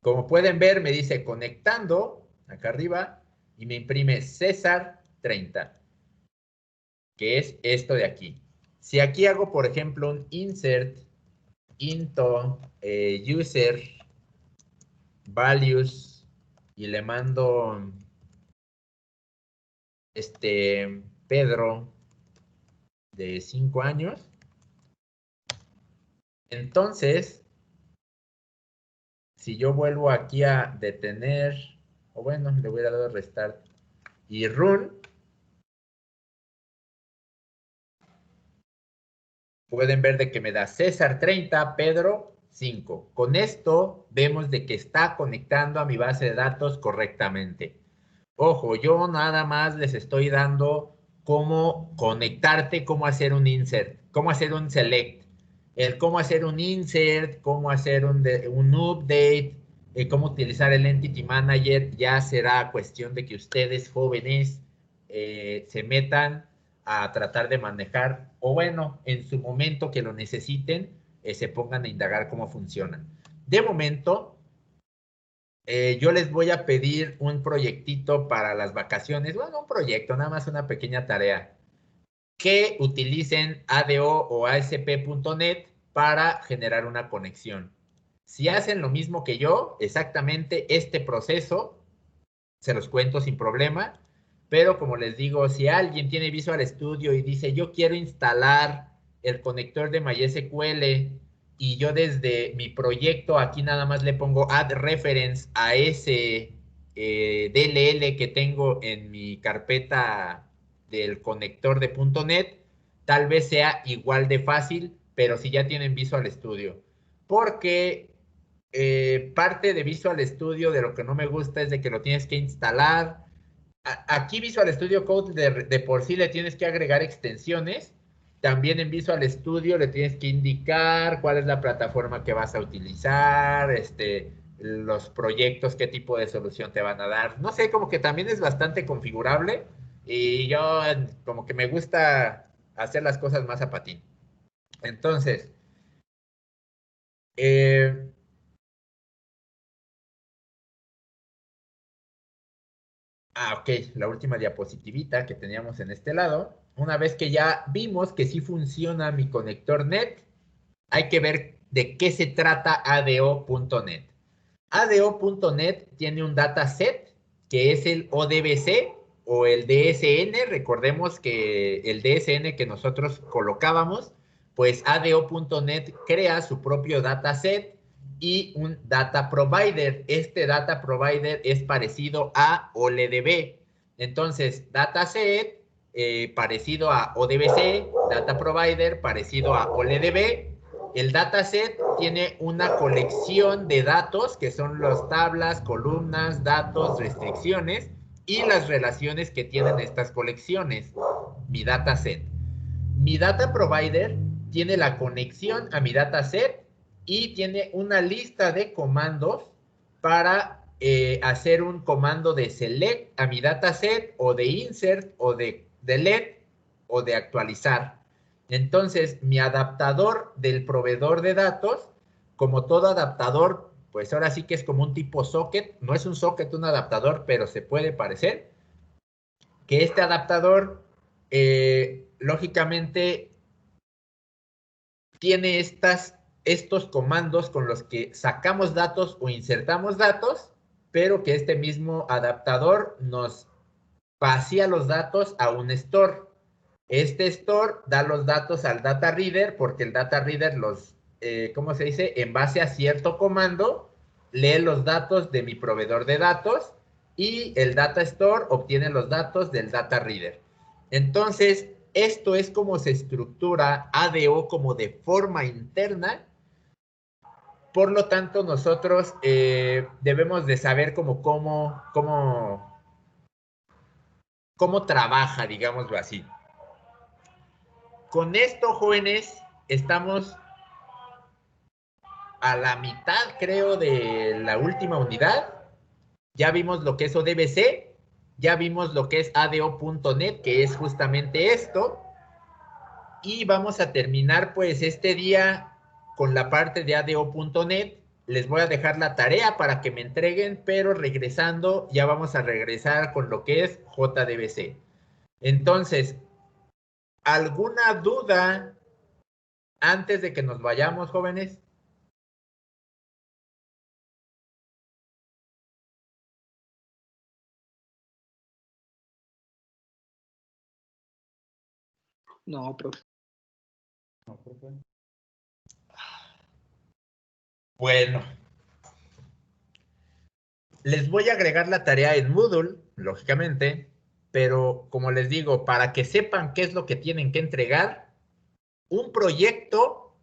como pueden ver, me dice conectando, acá arriba, y me imprime César 30, que es esto de aquí. Si aquí hago, por ejemplo, un insert into user values y le mando Pedro de 5 años. Entonces, si yo vuelvo aquí a detener, o bueno, le voy a dar restart y run, pueden ver de que me da César 30, Pedro 5. Con esto vemos de que está conectando a mi base de datos correctamente. Ojo, yo nada más les estoy dando cómo conectarte, cómo hacer un insert, cómo hacer un select, el cómo hacer un insert, cómo hacer un update, cómo utilizar el Entity Manager, ya será cuestión de que ustedes jóvenes se metan a tratar de manejar, o bueno, en su momento que lo necesiten, se pongan a indagar cómo funciona. De momento, yo les voy a pedir un proyectito para las vacaciones, bueno, un proyecto, nada más una pequeña tarea, que utilicen ADO o ASP.NET para generar una conexión. Si hacen lo mismo que yo, exactamente este proceso, se los cuento sin problema, pero como les digo, si alguien tiene Visual Studio y dice, yo quiero instalar el conector de MySQL y yo desde mi proyecto aquí nada más le pongo add reference a ese DLL que tengo en mi carpeta del conector de .NET, tal vez sea igual de fácil, pero si ya tienen Visual Studio. Porque parte de Visual Studio de lo que no me gusta es de que lo tienes que instalar. Aquí Visual Studio Code de por sí le tienes que agregar extensiones. También en Visual Studio le tienes que indicar cuál es la plataforma que vas a utilizar, los proyectos, qué tipo de solución te van a dar. No sé, como que también es bastante configurable y yo como que me gusta hacer las cosas más a patín. Entonces, ok, la última diapositivita que teníamos en este lado. Una vez que ya vimos que sí funciona mi conector NET, hay que ver de qué se trata ADO.NET. ADO.NET tiene un dataset que es el ODBC o el DSN. Recordemos que el DSN que nosotros colocábamos, pues ADO.NET crea su propio dataset y un data provider. Este data provider es parecido a OLDB. Entonces, dataset parecido a ODBC, data provider parecido a OLDB. El dataset tiene una colección de datos que son las tablas, columnas, datos, restricciones y las relaciones que tienen estas colecciones. Mi dataset. Mi data provider tiene la conexión a mi dataset y tiene una lista de comandos para hacer un comando de select a mi dataset o de insert o de delete o de actualizar. Entonces, mi adaptador del proveedor de datos, como todo adaptador, pues ahora sí que es como un tipo socket, no es un socket, un adaptador, pero se puede parecer, que este adaptador, lógicamente, tiene estos comandos con los que sacamos datos o insertamos datos, pero que este mismo adaptador nos vacía los datos a un store. Este store da los datos al data reader porque el data reader los, ¿cómo se dice? En base a cierto comando, lee los datos de mi proveedor de datos y el data store obtiene los datos del data reader. Entonces, esto es como se estructura ADO como de forma interna. Por lo tanto, nosotros debemos de saber cómo trabaja, digámoslo así. Con esto, jóvenes, estamos a la mitad, creo, de la última unidad. Ya vimos lo que es ODBC, ya vimos lo que es ADO.NET, que es justamente esto. Y vamos a terminar, pues, este día con la parte de ADO.NET. Les voy a dejar la tarea para que me entreguen, pero regresando, ya vamos a regresar con lo que es JDBC. Entonces, ¿alguna duda antes de que nos vayamos, jóvenes? No, profe. No, profe. Bueno, les voy a agregar la tarea en Moodle, lógicamente, pero como les digo, para que sepan qué es lo que tienen que entregar, un proyecto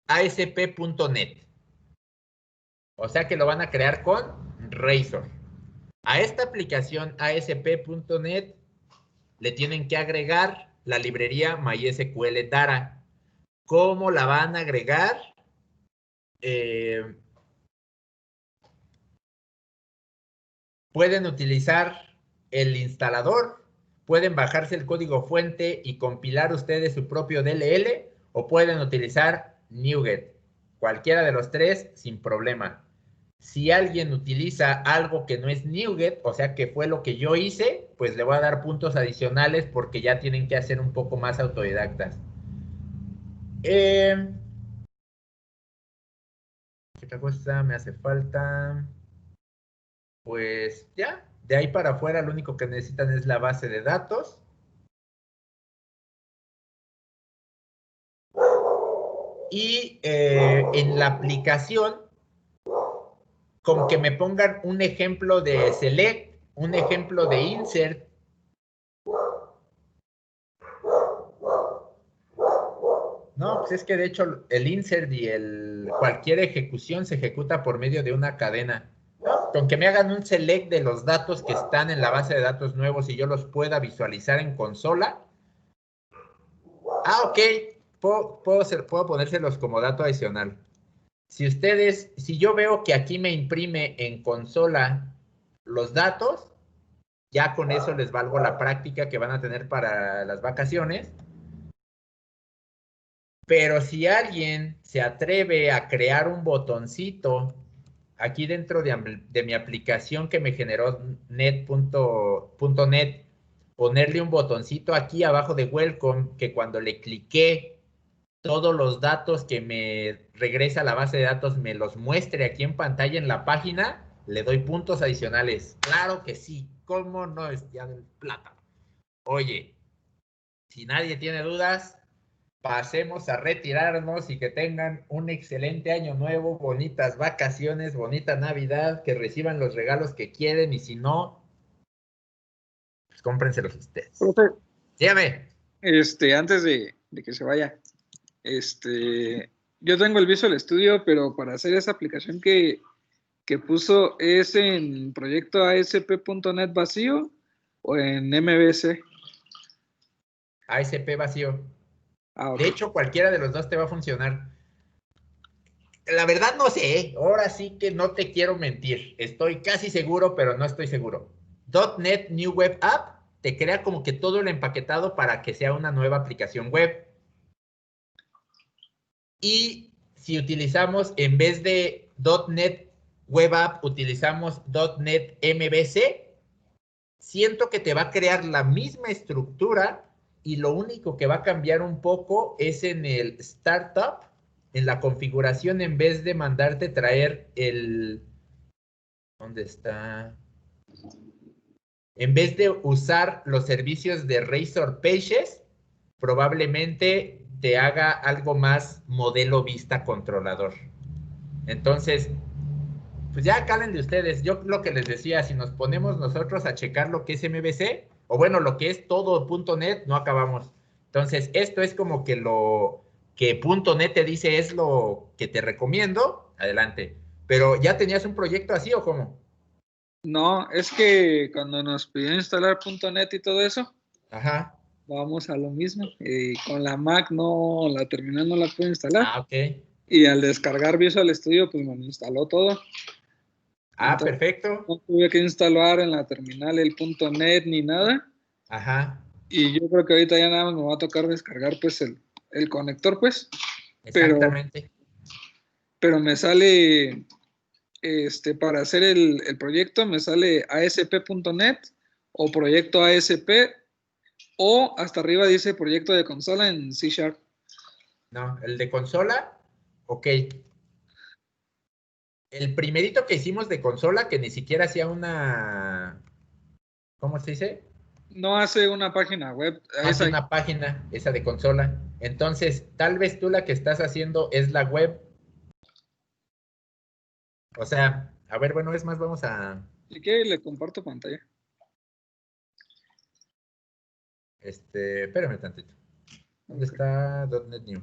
ASP.NET. O sea que lo van a crear con Razor. A esta aplicación ASP.NET le tienen que agregar la librería MySQL Dara. ¿Cómo la van a agregar? Pueden utilizar el instalador, pueden bajarse el código fuente y compilar ustedes su propio DLL, o pueden utilizar NuGet. Cualquiera de los tres, sin problema. Si alguien utiliza algo que no es NuGet, o sea que fue lo que yo hice, pues le voy a dar puntos adicionales porque ya tienen que hacer un poco más autodidactas. ¿Qué otra cosa me hace falta? Pues ya, de ahí para afuera lo único que necesitan es la base de datos. Y en la aplicación, con que me pongan un ejemplo de select, un ejemplo de insert. No, pues es que de hecho el insert y cualquier ejecución se ejecuta por medio de una cadena. ¿No? Con que me hagan un select de los datos que están en la base de datos nuevos y yo los pueda visualizar en consola. Ah, ok. Puedo ponérselos como dato adicional. Si yo veo que aquí me imprime en consola los datos, ya con eso les valgo la práctica que van a tener para las vacaciones. Pero si alguien se atreve a crear un botoncito aquí dentro de mi aplicación que me generó net.net, ponerle un botoncito aquí abajo de welcome, que cuando le cliqué todos los datos que me regresa a la base de datos me los muestre aquí en pantalla en la página, le doy puntos adicionales. Claro que sí, ¿cómo no es ya del plátano? Oye, si nadie tiene dudas, pasemos a retirarnos y que tengan un excelente año nuevo, bonitas vacaciones, bonita Navidad, que reciban los regalos que quieren y si no, pues cómprenselos ustedes. Profe, Dígame. antes de que se vaya, yo tengo el Visual Studio, pero para hacer esa aplicación que puso, ¿es en proyecto ASP.NET vacío o en MVC? ASP vacío. Ah, ok. De hecho, cualquiera de los dos te va a funcionar. La verdad no sé, ahora sí que no te quiero mentir. Estoy casi seguro, pero no estoy seguro. .NET New Web App te crea como que todo lo empaquetado para que sea una nueva aplicación web. Y si utilizamos, en vez de .NET Web App, utilizamos .NET MVC, siento que te va a crear la misma estructura y lo único que va a cambiar un poco es en el Startup, en la configuración, en vez de mandarte traer ¿dónde está? En vez de usar los servicios de Razor Pages, probablemente te haga algo más modelo vista controlador. Entonces, pues ya cálenle ustedes. Yo lo que les decía, si nos ponemos nosotros a checar lo que es MVC, o bueno, lo que es todo .NET, no acabamos. Entonces, esto es como que lo que .NET te dice es lo que te recomiendo, adelante. Pero, ¿ya tenías un proyecto así o cómo? No, es que cuando nos pidió instalar .NET y todo eso, Ajá. vamos a lo mismo. Con la Mac no, la terminal no la pude instalar. Ah, ok. Y al descargar Visual Studio, pues me lo instaló todo. Ah, Entonces, perfecto. no tuve que instalar en la terminal el .NET ni nada. Ajá. Y yo creo que ahorita ya nada más me va a tocar descargar pues el conector, pues. Exactamente. Pero me sale, para hacer el proyecto, me sale ASP.NET o proyecto ASP, o hasta arriba dice proyecto de consola en C#. No, el de consola, ok. El primerito que hicimos de consola, que ni siquiera hacía una, ¿cómo se dice? No hace una página web. Hace una página, esa de consola. Entonces, tal vez tú la que estás haciendo es la web. O sea, a ver, bueno, es más, vamos a... Si quiere, le comparto pantalla. Espérame tantito. ¿Dónde está .NET New?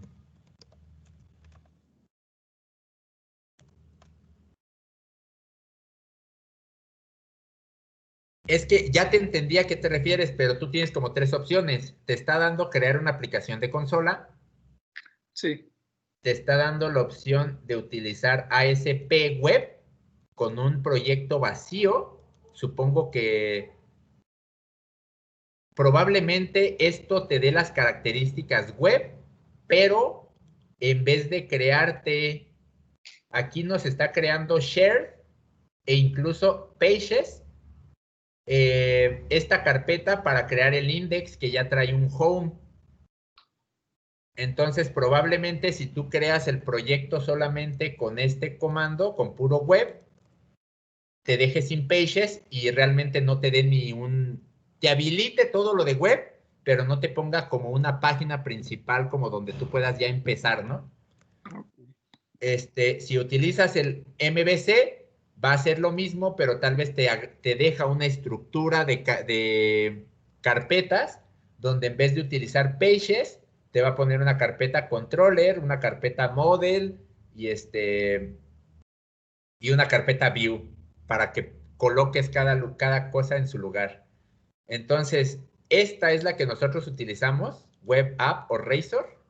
Es que ya te entendí a qué te refieres, pero tú tienes como 3 opciones. Te está dando crear una aplicación de consola. Sí. Te está dando la opción de utilizar ASP Web con un proyecto vacío. Supongo que probablemente esto te dé las características web, pero en vez de crearte, aquí nos está creando Share e incluso Pages, esta carpeta para crear el index que ya trae un home. Entonces, probablemente si tú creas el proyecto solamente con este comando, con puro web, te deje sin pages y realmente no te dé te habilite todo lo de web, pero no te ponga como una página principal como donde tú puedas ya empezar, ¿no? Si utilizas el MVC, va a ser lo mismo, pero tal vez te deja una estructura de carpetas, donde en vez de utilizar pages, te va a poner una carpeta controller, una carpeta model y y una carpeta view para que coloques cada cosa en su lugar. Entonces, esta es la que nosotros utilizamos, Web App o Razor.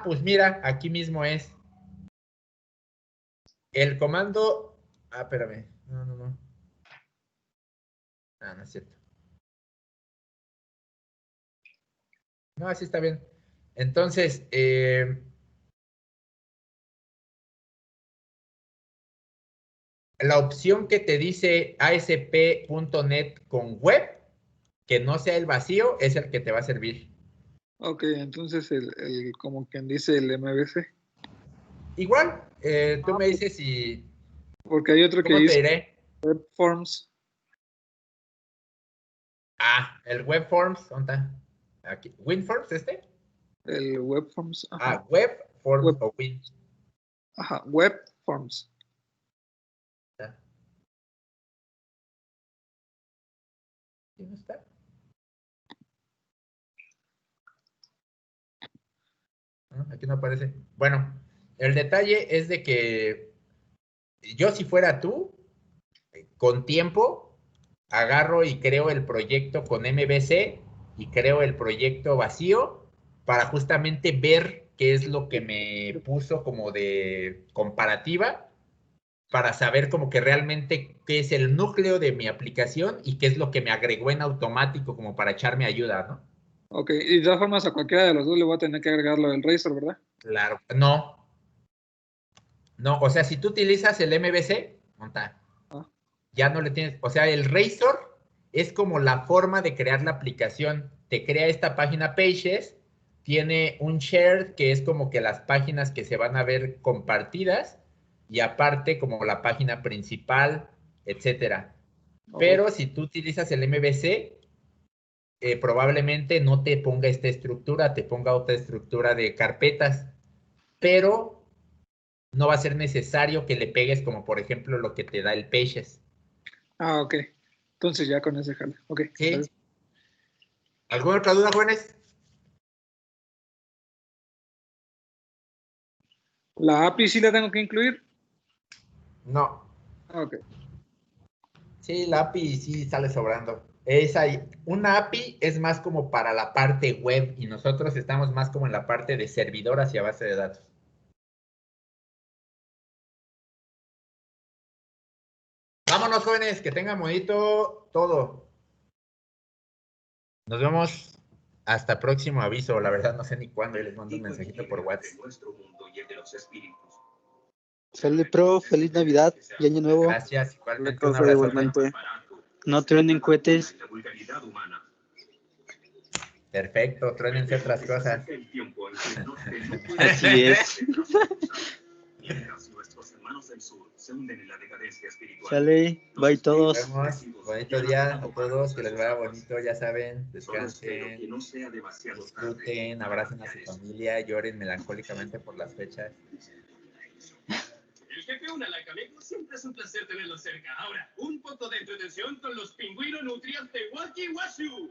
Pues mira, aquí mismo es. El comando. Espérame. No. No es cierto. No, así está bien. Entonces, la opción que te dice ASP.NET con web, que no sea el vacío, es el que te va a servir. Ok, entonces como quien dice el MVC. Igual, tú me dices si... Porque hay otro que ¿Cómo te dice diré? Web Forms. El Web Forms, ¿dónde está? Aquí. ¿WinForms El Web Forms. Ajá. Web Forms Web. o Win. Ajá, Web Forms. ¿Quién no está? Aquí no aparece. Bueno, el detalle es de que yo si fuera tú, con tiempo, agarro y creo el proyecto con MVC y creo el proyecto vacío para justamente ver qué es lo que me puso como de comparativa para saber como que realmente qué es el núcleo de mi aplicación y qué es lo que me agregó en automático como para echarme ayuda, ¿no? Ok, y de todas formas a cualquiera de los dos le voy a tener que agregar lo del Razor, ¿verdad? Claro, no, o sea, si tú utilizas el MVC, ya no le tienes, o sea, el Razor es como la forma de crear la aplicación. Te crea esta página Pages, tiene un share que es como que las páginas que se van a ver compartidas y aparte como la página principal, etcétera. Pero si tú utilizas el MVC, probablemente no te ponga esta estructura, te ponga otra estructura de carpetas, pero no va a ser necesario que le pegues como por ejemplo lo que te da el Pages. Ok. Entonces ya con ese jala. Ok. ¿Sí? Gracias. ¿Alguna otra duda, jóvenes? ¿La API sí la tengo que incluir? No. Ok. Sí, la API sí sale sobrando. Una API es más como para la parte web y nosotros estamos más como en la parte de servidor hacia base de datos. Vámonos, jóvenes, que tengan bonito todo. Nos vemos hasta próximo aviso. La verdad no sé ni cuándo y les mando un mensajito por WhatsApp. Sale, pro, feliz Navidad y Año Nuevo. Gracias, igualmente. Profe, Un abrazo. igualmente. No truenen cohetes. Perfecto, truénense otras cosas. Así es. Sale, bye Nos todos. vemos. Bonito día a todos, que les vaya bonito, ya saben, descansen, disfruten, abracen a su familia, lloren melancólicamente por las fechas. El jefe Unalakameco siempre es un placer tenerlo cerca. Ahora, un poco de entretención con los pingüinos nutrias de Waki Washu.